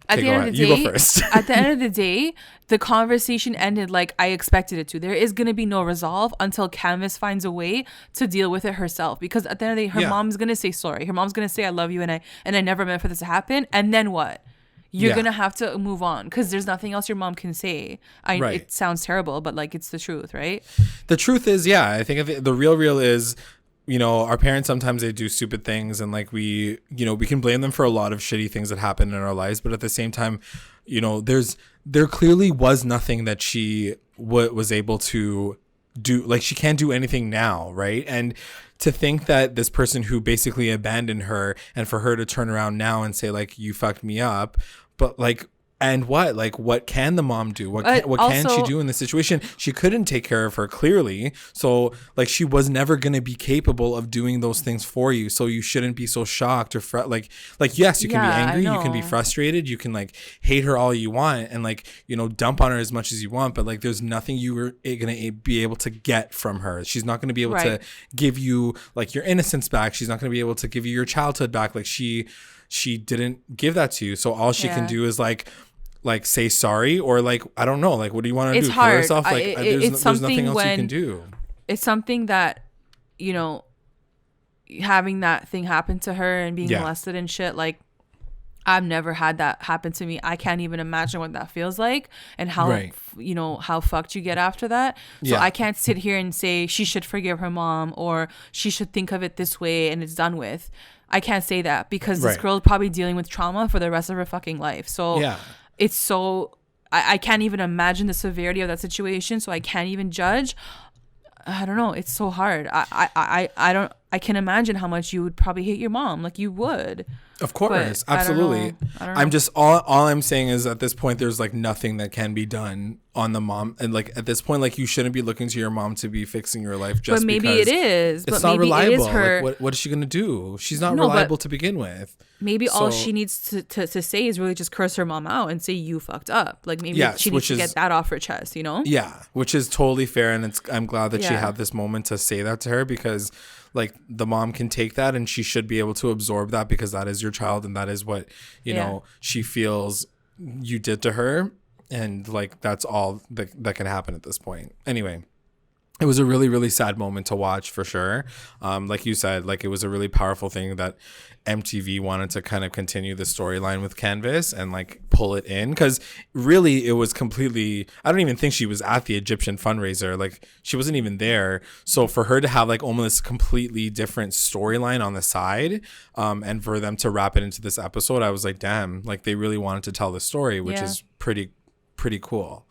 At the end of the day, you go first. At the end of the day, the conversation ended like I expected it to. There is going to be no resolve until Canvas finds a way to deal with it herself. Because at the end of the day, her mom's going to say sorry. Her mom's going to say, I love you and I never meant for this to happen. And then what? You're going to have to move on because there's nothing else your mom can say. It sounds terrible, but like it's the truth, right? The truth is, I think the real is, you know, our parents, sometimes they do stupid things and like we can blame them for a lot of shitty things that happen in our lives. But at the same time, you know, there clearly was nothing that she was able to do. Like she can't do anything now. Right. And to think that this person who basically abandoned her and for her to turn around now and say like, you fucked me up, but like, and what? Like, what can the mom do? What can she do in this situation? She couldn't take care of her, clearly. So, like, she was never going to be capable of doing those things for you. So you shouldn't be so shocked or like yes, you can be angry. You can be frustrated. You can, like, hate her all you want and, like, you know, dump on her as much as you want. But, like, there's nothing you were going to be able to get from her. She's not going to be able to give you, like, your innocence back. She's not going to be able to give you your childhood back. Like, she didn't give that to you. So all she can do is, like say sorry or like I don't know, like what do you want to do? It's hard. Kill yourself? Like there's nothing else you can do. It's something that, you know, having that thing happen to her and being molested and shit, like I've never had that happen to me. I can't even imagine what that feels like and how you know how fucked you get after that. So I can't sit here and say she should forgive her mom or she should think of it this way and it's done with. I can't say that because this girl is probably dealing with trauma for the rest of her fucking life. So it's so I can't even imagine the severity of that situation, so I can't even judge. I don't know. It's so hard. I I can imagine how much you would probably hate your mom. Like, you would. Of course. But absolutely. I don't know. I'm just all I'm saying is at this point there's like nothing that can be done on the mom, and like at this point, like, you shouldn't be looking to your mom to be fixing your life just but maybe because it is. it's but not maybe reliable. It is her. Like, what is she gonna do? She's not reliable to begin with. Maybe all she needs to say is really just curse her mom out and say you fucked up. Like, maybe she needs to get that off her chest, you know? Yeah, which is totally fair, and I'm glad that she had this moment to say that to her, because like the mom can take that and she should be able to absorb that, because that is your child and that is what you know she feels you did to her, and like that's all that can happen at this point. Anyway, it was a really, really sad moment to watch for sure. Like you said, like it was a really powerful thing that MTV wanted to kind of continue the storyline with Canvas and like pull it in, because really it was completely, I don't even think she was at the Egyptian fundraiser. Like she wasn't even there. So for her to have like almost completely different storyline on the side, and for them to wrap it into this episode, I was like, damn, like they really wanted to tell the story, which is pretty cool.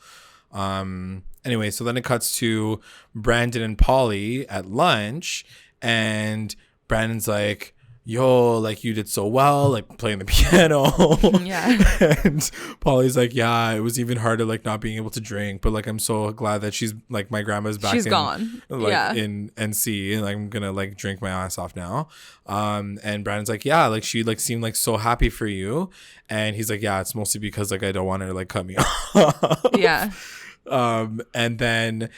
Anyway, so then it cuts to Brandon and Paulie at lunch, and Brandon's like, yo, like you did so well, like playing the piano. Yeah. And Paulie's like, yeah, it was even harder, like not being able to drink, but like I'm so glad that she's like, my grandma's back. She's gone. Like in NC, and like, I'm gonna like drink my ass off now. And Brandon's like, yeah, like she like seemed like so happy for you, and he's like, yeah, it's mostly because like I don't want her to like cut me off. Yeah. And then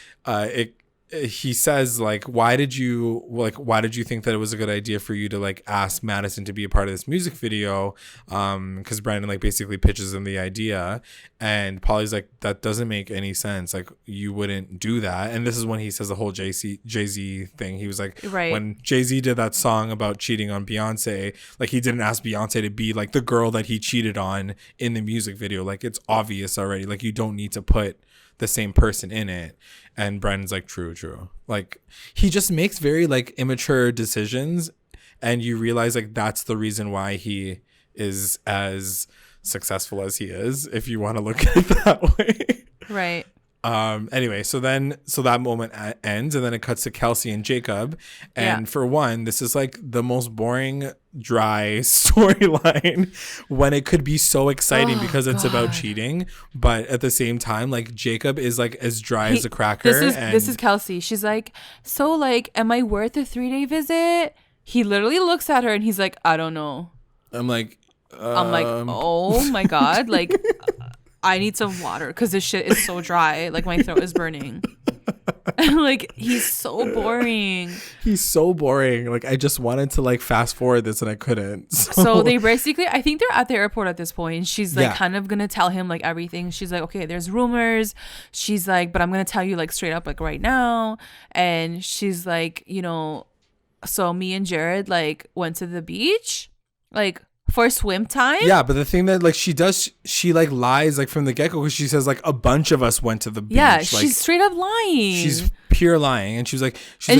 he says like, why did you think that it was a good idea for you to like ask Madison to be a part of this music video? Because Brandon like basically pitches him the idea, and Paulie's like, that doesn't make any sense, like you wouldn't do that. And this is when he says the whole Jay-Z thing. He was like, when Jay-Z did that song about cheating on Beyonce, like he didn't ask Beyonce to be like the girl that he cheated on in the music video. Like it's obvious already, like you don't need to put the same person in it. And Brandon's like, true. Like he just makes very like immature decisions, and you realize like that's the reason why he is as successful as he is, if you want to look at it that way. Right. Anyway, so that moment ends, and then it cuts to Kelsey and Jacob, and for one, this is like the most boring, dry storyline when it could be so exciting because it's about cheating, but at the same time, like Jacob is like as dry as a cracker. This is Kelsey. She's like, so like, am I worth a 3-day visit? He literally looks at her and he's like, I don't know. I'm like, oh my god, like. I need some water because this shit is so dry. Like my throat is burning. Like he's so boring. Like I just wanted to like fast forward this and I couldn't. So they basically, I think they're at the airport at this point. She's like kind of gonna tell him like everything. She's like, okay, there's rumors. She's like, but I'm gonna tell you like straight up like right now. And she's like, you know, so me and Jared like went to the beach, like. For swim time? Yeah, but the thing that like she like lies like from the get-go, because she says like a bunch of us went to the beach. Yeah, like, she's straight up lying. She's pure lying. And she's like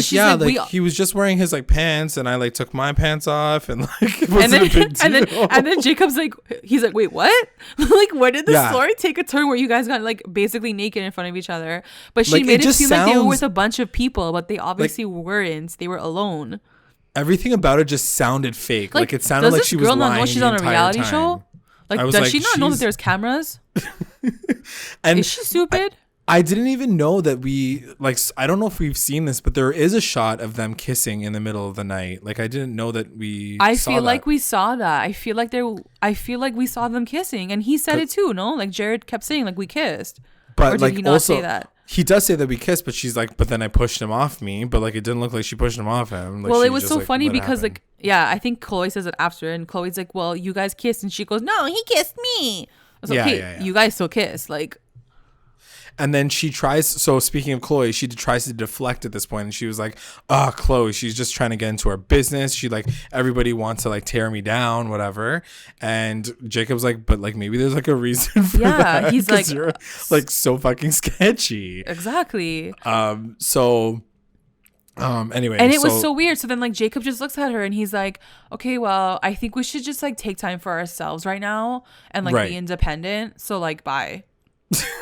yeah, like he was just wearing his like pants and I like took my pants off and like it wasn't a big deal. And then Jacob's like, he's like, wait, what? Like where did the story take a turn where you guys got like basically naked in front of each other? But she like, made it seem like they were with a bunch of people, but they obviously weren't. They were alone. Everything about it just sounded fake. Like it sounded like she was lying. Does this girl not know she's on a reality show? Like, does she not know that there's cameras? And is she stupid? I didn't even know that we like. I don't know if we've seen this, but there is a shot of them kissing in the middle of the night. Like I didn't know that we. I feel like we saw that. I feel like we saw them kissing, and he said it too. No, like Jared kept saying like we kissed. But or did like he not also, say that? He does say that we kissed, but she's like, but then I pushed him off me. But like, it didn't look like she pushed him off him. Like, well, it was so funny because like, yeah, I think Chloe says it after, and Chloe's like, well, you guys kissed, and she goes, no, he kissed me. I was like, okay, you guys still kiss, like. And then she tries, so speaking of Chloe, she tries to deflect at this point, and she was like, Chloe, she's just trying to get into our business. She like, everybody wants to like tear me down, whatever. And Jacob's like, but like maybe there's like a reason for that. Yeah, he's like, you're like so fucking sketchy. Exactly. Anyway, and it was so weird. So then like Jacob just looks at her and he's like, okay, well, I think we should just like take time for ourselves right now and like be independent. So like, bye.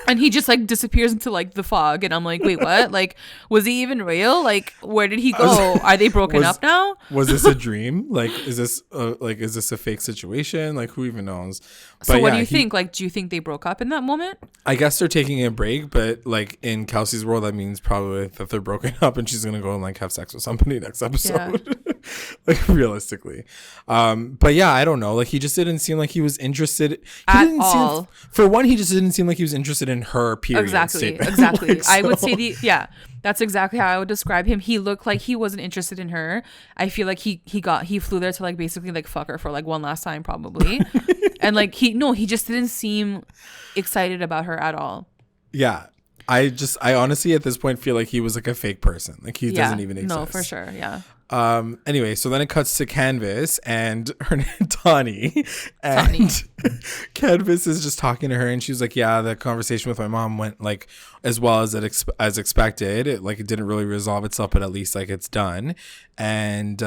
And he just like disappears into like the fog, and I'm like, wait, what? Like, was he even real? Like, where did he go? Are they broken up now? Was this a dream? Like, is this a fake situation? Like, who even knows? So what do you think? Like, do you think they broke up in that moment? I guess they're taking a break, but like in Kelsey's world, that means probably that they're broken up, and she's gonna go and like have sex with somebody next episode. Yeah. Like realistically, but yeah, I don't know. Like, he just didn't seem like he was interested at all. For one, he just didn't seem like he was interested in her. Period. Exactly. Like, so. I would say that's exactly how I would describe him. He looked like he wasn't interested in her. I feel like he flew there to like basically like fuck her for like one last time probably, and like he just didn't seem excited about her at all. Yeah. I honestly at this point feel like he was like a fake person. Like he doesn't even exist. No, for sure. Yeah. Anyway, so then it cuts to Canvas and her name Tawny. And Canvas is just talking to her, and she's like, yeah, the conversation with my mom went like as well as as expected. It didn't really resolve itself, but at least like it's done. And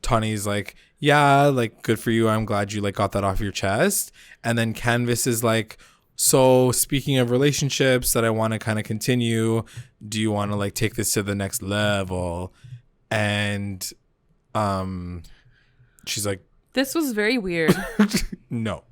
Tawny's like, yeah, like good for you. I'm glad you like got that off your chest. And then Canvas is like, so speaking of relationships that I want to kind of continue, do you want to like take this to the next level? And she's like, this was very weird. No.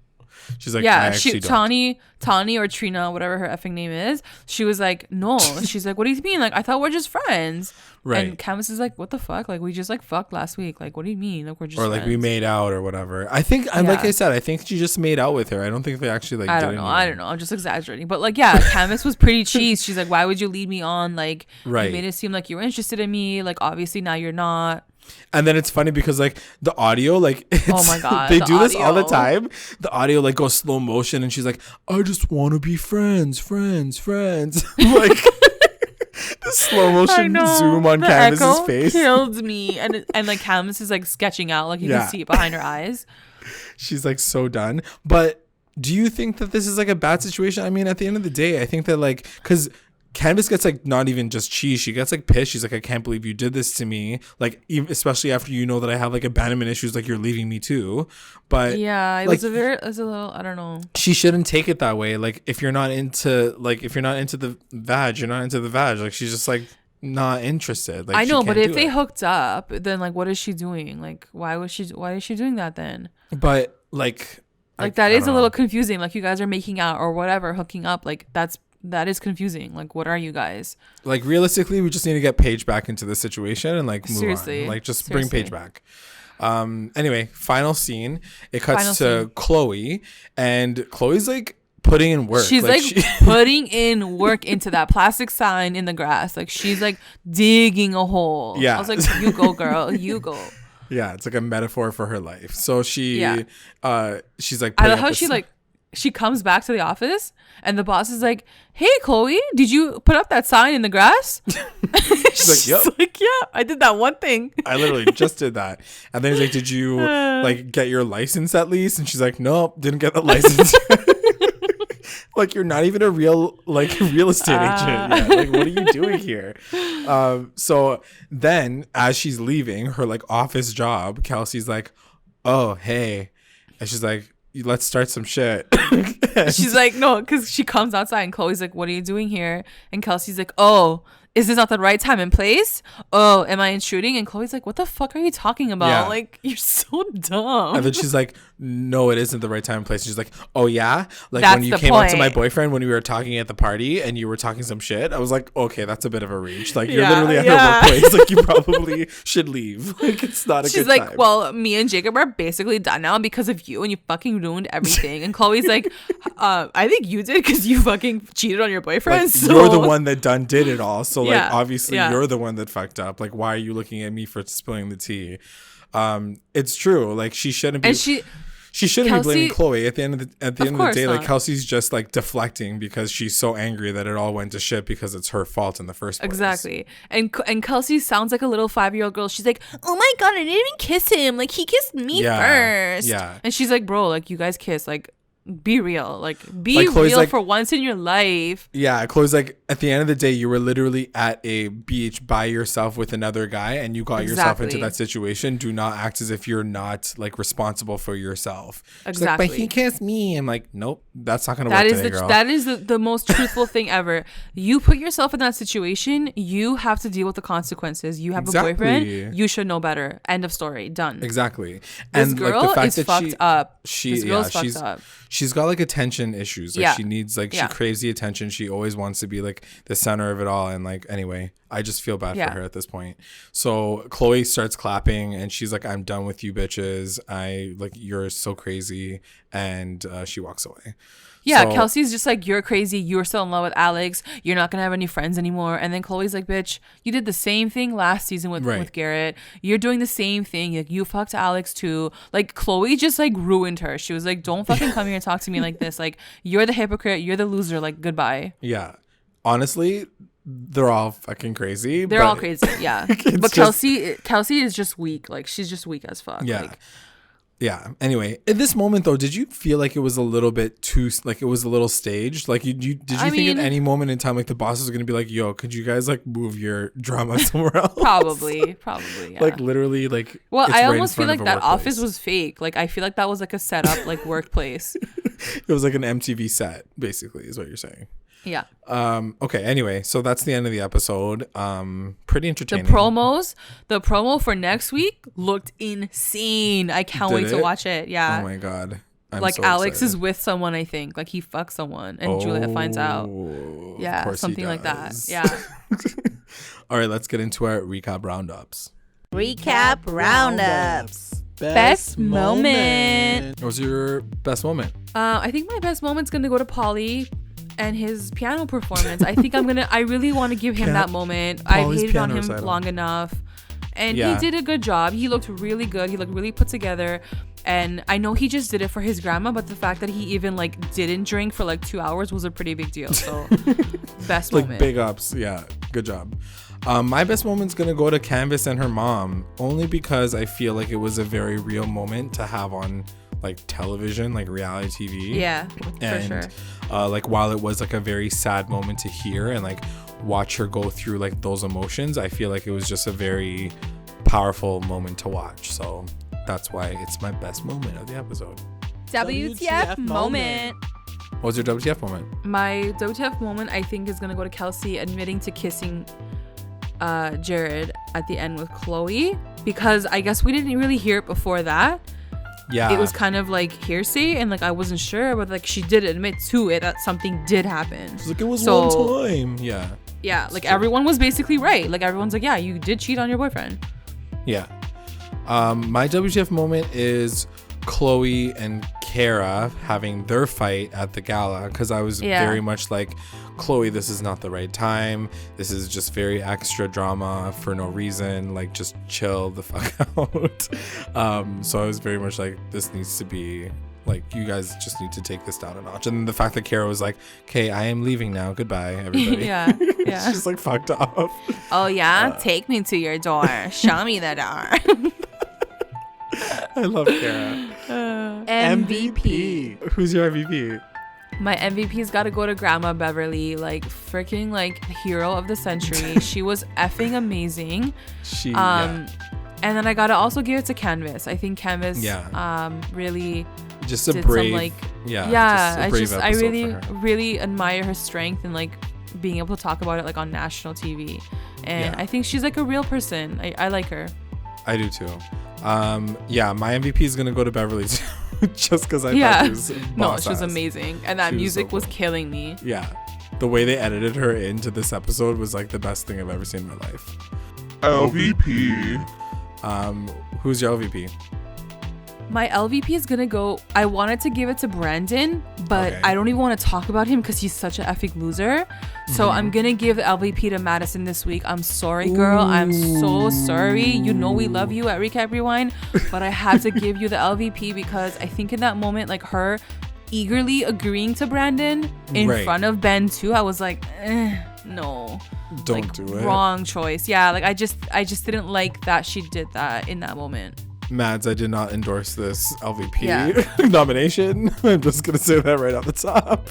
She's like, yeah, Tawny or Trina, whatever her effing name is, she was like, no. She's like, what do you mean? Like, I thought we're just friends. Right. And Canvas is like, what the fuck? Like, we just like fucked last week. Like, what do you mean? Like, we're just friends. We made out or whatever. I think, like I said, I think she just made out with her. I don't think they actually like. I don't know. I'm just exaggerating. But like, yeah, Canvas was pretty cheese. She's like, why would you lead me on? Like, you made it seem like you were interested in me. Like, obviously now you're not. And then it's funny because like the audio, like oh my god, they do this all the time. The audio like goes slow motion, and she's like, I just want to be friends. Like the slow motion zoom on Canvas's face killed me, and like Canvas is like sketching out, like you can see it behind her eyes. She's like so done. But do you think that this is like a bad situation? I mean, at the end of the day, I think that like because Canvas gets like not even just cheese, she gets like pissed. She's like, I can't believe you did this to me, like especially after you know that I have like abandonment issues, like you're leaving me too. But yeah, it was a little, I don't know, she shouldn't take it that way. Like if you're not into the vag, you're not into the vag. Like she's just like not interested. Like I know, but if they hooked up, then like what is she doing? Like why is she doing that then? But like that is a little confusing. Like you guys are making out or whatever, hooking up, like that is confusing. Like, what are you guys? Like, realistically, we just need to get Paige back into the situation and like move on. Like, just bring Paige back. Anyway, final scene. It cuts to Chloe, and Chloe's like putting in work. She's like putting in work into that plastic sign in the grass. Like, she's like digging a hole. Yeah. I was like, you go, girl. You go. Yeah, it's like a metaphor for her life. So she's like, I love how she comes back to the office and the boss is like, hey, Chloe, did you put up that sign in the grass? She's like, yep. Like, yeah, I did that one thing. I literally just did that. And then he's like, did you like get your license at least? And she's like, nope, didn't get the license. Like, you're not even a real estate agent. Yeah, like, what are you doing here? So then as she's leaving her like office job, Kelsey's like, oh, hey. And she's like, let's start some shit. She's like, no, because she comes outside and Chloe's like, what are you doing here? And Kelsey's like, oh, is this not the right time and place? Oh, am I intruding? And Chloe's like, what the fuck are you talking about? Yeah. Like, you're so dumb. And then she's like, no, it isn't the right time and place. She's like, oh yeah? Like that's when you came up to my boyfriend when we were talking at the party and you were talking some shit, I was like, okay, that's a bit of a reach. Like, you're literally at her workplace. Like, you probably should leave. Like, it's not a good time. She's like, well, me and Jacob are basically done now because of you and you fucking ruined everything. And Chloe's like, I think you did because you fucking cheated on your boyfriend. Like, so you're the one that did it all. So like, obviously you're the one that fucked up. Like, why are you looking at me for spilling the tea? It's true. Like, she shouldn't be. And she shouldn't be blaming Chloe at the end of the day. Like, Kelsey's just like deflecting because she's so angry that it all went to shit because it's her fault in the first place. Exactly. And Kelsey sounds like a little 5-year-old girl. She's like, oh my god, I didn't even kiss him. Like, he kissed me first. Yeah. And she's like, bro, like, you guys kissed. Like, be real. Like, be real like, for once in your life. Yeah, Chloe's like, at the end of the day, you were literally at a beach by yourself with another guy and you got yourself into that situation. Do not act as if you're not like responsible for yourself. Exactly. Like, but he kissed me. I'm like, nope, that's not gonna work today, girl. That is the most truthful thing ever. You put yourself in that situation, you have to deal with the consequences. You have a boyfriend, you should know better. End of story. Done. Exactly. This girl like, the fact is fucked up. This girl's fucked up. She's got like attention issues. Like she needs like she craves the attention. She always wants to be like the center of it all. And like anyway, I just feel bad for her at this point. So Chloe starts clapping and she's like, I'm done with you bitches. I like you're so crazy. And she walks away. Yeah, so, Kelsey's just like, you're crazy. You're still in love with Alex. You're not going to have any friends anymore. And then Chloe's like, bitch, you did the same thing last season with Garrett. You're doing the same thing. Like, you fucked Alex too. Like, Chloe just like ruined her. She was like, don't fucking come here and talk to me like this. Like, you're the hypocrite. You're the loser. Like, goodbye. Yeah. Honestly, they're all fucking crazy. They're all crazy. Yeah. But Kelsey is just weak. Like, she's just weak as fuck. Yeah. Like, yeah. Anyway, in this moment though, did you feel like it was a little bit too like it was a little staged? Like did you think at any moment in time like the boss was gonna be like, "Yo, could you guys like move your drama somewhere else?" Probably. Yeah. Like literally, like. Well, I almost feel like that office was fake. Like I feel like that was like a setup, like workplace. It was like an MTV set, basically, is what you're saying. Yeah. Okay. Anyway, so that's the end of the episode. Pretty entertaining. The promo for next week looked insane. I can't wait to watch it. Yeah. Oh my god. I'm like so Alex excited. is with someone, I think. Like he fucks someone, and Juliette finds out. Yeah, something like that. Yeah. All right, let's get into our recap roundups. Recap roundups. Best moment. What was your best moment? I think my best moment's gonna go to Paulie and his piano performance. I think I really want to give him that moment. I've hated on him long enough. And he did a good job. He looked really good. He looked really put together. And I know he just did it for his grandma, but the fact that he even like didn't drink for like 2 hours was a pretty big deal. So best moment. Like big ups. Yeah. Good job. My best moment's gonna go to Canvas and her mom, only because I feel like it was a very real moment to have on like television, like reality TV. Yeah, and, for sure. Like while it was like a very sad moment to hear and like watch her go through like those emotions, I feel like it was just a very powerful moment to watch. So that's why it's my best moment of the episode. WTF moment. What was your WTF moment? My WTF moment, I think, is gonna go to Kelsey admitting to kissing Jared at the end with Chloe, because I guess we didn't really hear it before that. Yeah, it was kind of like hearsay, and like I wasn't sure, but like she did admit to it that something did happen. She's like, it was one time. Yeah, like everyone was basically right. Like everyone's like, yeah, you did cheat on your boyfriend. Yeah. My WTF moment is Chloe and Cara having their fight at the gala, because I was very much like, Chloe, this is not the right time. This is just very extra drama for no reason. Like, just chill the fuck out. So I was very much like, this needs to be like, you guys just need to take this down a notch. And the fact that Cara was like, okay, I am leaving now. Goodbye, everybody. Yeah. It's just like fucked up. Oh yeah, take me to your door. Show me the door. I love Cara. MVP. Who's your MVP? My MVP's got to go to Grandma Beverly, like freaking like hero of the century. She was effing amazing. And then I got to also give it to Canvas. I think Canvas really just a brave, I really admire her strength and like being able to talk about it like on national TV. And I think she's like a real person. I like her. I do too. My MVP is gonna go to Beverly too, just because I thought she was boss she was amazing, and that music was killing me. Yeah, the way they edited her into this episode was like the best thing I've ever seen in my life. LVP. Who's your LVP? My LVP is gonna go. I wanted to give it to Brandon, but I don't even want to talk about him because he's such an effing loser. So I'm gonna give the LVP to Madison this week. I'm sorry, girl. I'm so sorry. You know we love you at Recap Rewind, but I had to give you the LVP because I think in that moment, like her eagerly agreeing to Brandon in front of Ben too, I was like, no, don't do it. Wrong choice. Yeah, like I just didn't like that she did that in that moment. Mads, I did not endorse this LVP nomination. I'm just going to say that right off the top.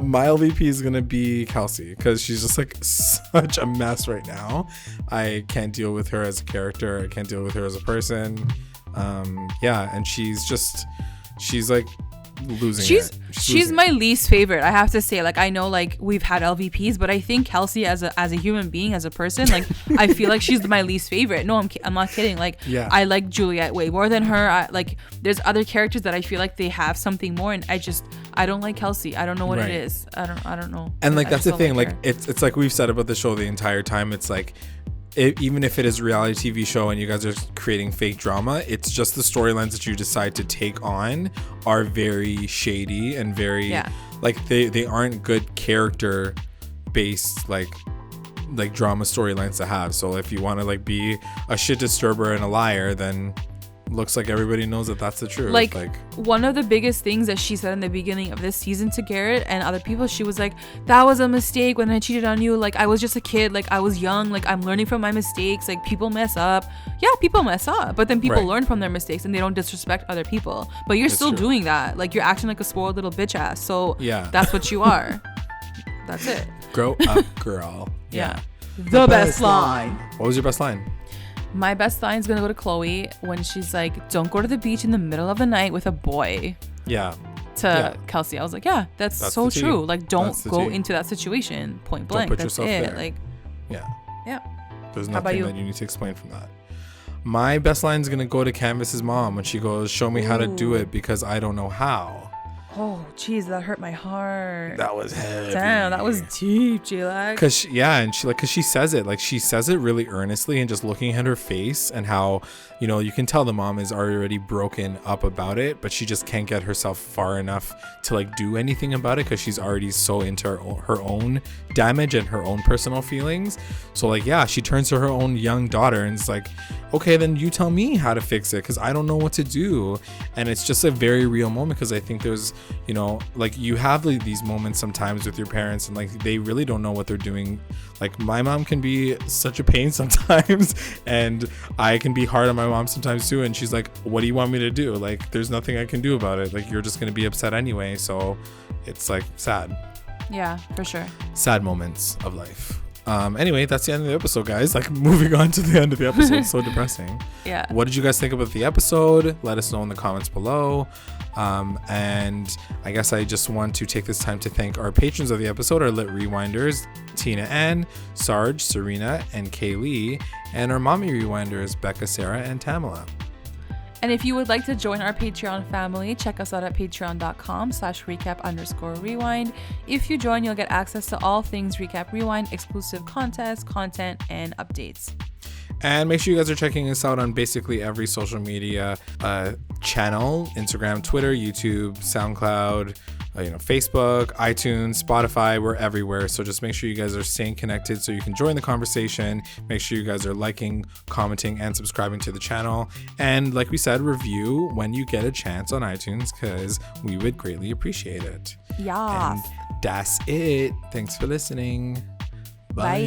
My LVP is going to be Kelsey because she's just like such a mess right now. I can't deal with her as a character. I can't deal with her as a person. And she's like losing she's my least favorite. I have to say, like, I know like we've had LVPs, but I think Kelsey as a human being, as a person, like I feel like she's my least favorite. No, I'm not kidding. Like I like Juliette way more than her. There's other characters that I feel like they have something more, and I don't like Kelsey. I don't know what it is. I don't know. And like that's the thing. Like it's like we've said about the show the entire time. It's like, even if it is a reality TV show and you guys are creating fake drama, it's just the storylines that you decide to take on are very shady and very like they aren't good character based like drama storylines to have. So if you want to like be a shit disturber and a liar, then looks like everybody knows that that's the truth. Like one of the biggest things that she said in the beginning of this season to Garrett and other people, she was like, that was a mistake when I cheated on you. Like I was just a kid. Like I was young. Like I'm learning from my mistakes. Like people mess up. Yeah, people mess up. But then people learn from their mistakes and they don't disrespect other people. But you're still doing that. Like you're acting like a spoiled little bitch ass. So that's what you are. That's it. Grow up, girl. Yeah. The best line. What was your best line? My best line is going to go to Chloe when she's like, don't go to the beach in the middle of the night with a boy. Yeah. To Kelsey. I was like, that's so true. Like, don't go into that situation point blank. Don't put yourself there. Like, yeah. There's nothing that you need to explain from that. My best line is going to go to Canvas's mom when she goes, show me how to do it because I don't know how. Oh, jeez, that hurt my heart. That was heavy. Damn, that was deep, JLAG. Cause she says it like she says it really earnestly and just looking at her face and how, you know, you can tell the mom is already broken up about it, but she just can't get herself far enough to like do anything about it because she's already so into her own damage and her own personal feelings. So like, she turns to her own young daughter and it's like, okay, then you tell me how to fix it because I don't know what to do. And it's just a very real moment because I think there's, you know, like you have like these moments sometimes with your parents and like they really don't know what they're doing. Like my mom can be such a pain sometimes and I can be hard on my mom sometimes too. And she's like, what do you want me to do? Like there's nothing I can do about it. Like you're just going to be upset anyway. So it's like sad. Yeah, for sure. Sad moments of life. Anyway, that's the end of the episode, guys. Like moving on to the end of the episode. So depressing. Yeah. What did you guys think about the episode? Let us know in the comments below. And I guess I just want to take this time to thank our patrons of the episode, our lit rewinders, Tina Ann, Sarge, Serena, and Kaylee, and our mommy rewinders, Becca, Sarah, and Tamala. And if you would like to join our Patreon family, check us out at patreon.com/recap_rewind. If you join, you'll get access to all things Recap Rewind, exclusive contests, content, and updates. And make sure you guys are checking us out on basically every social media channel, Instagram, Twitter, YouTube, SoundCloud, Facebook, iTunes, Spotify. We're everywhere. So just make sure you guys are staying connected so you can join the conversation. Make sure you guys are liking, commenting, and subscribing to the channel. And like we said, review when you get a chance on iTunes because we would greatly appreciate it. Yeah. And that's it. Thanks for listening. Bye.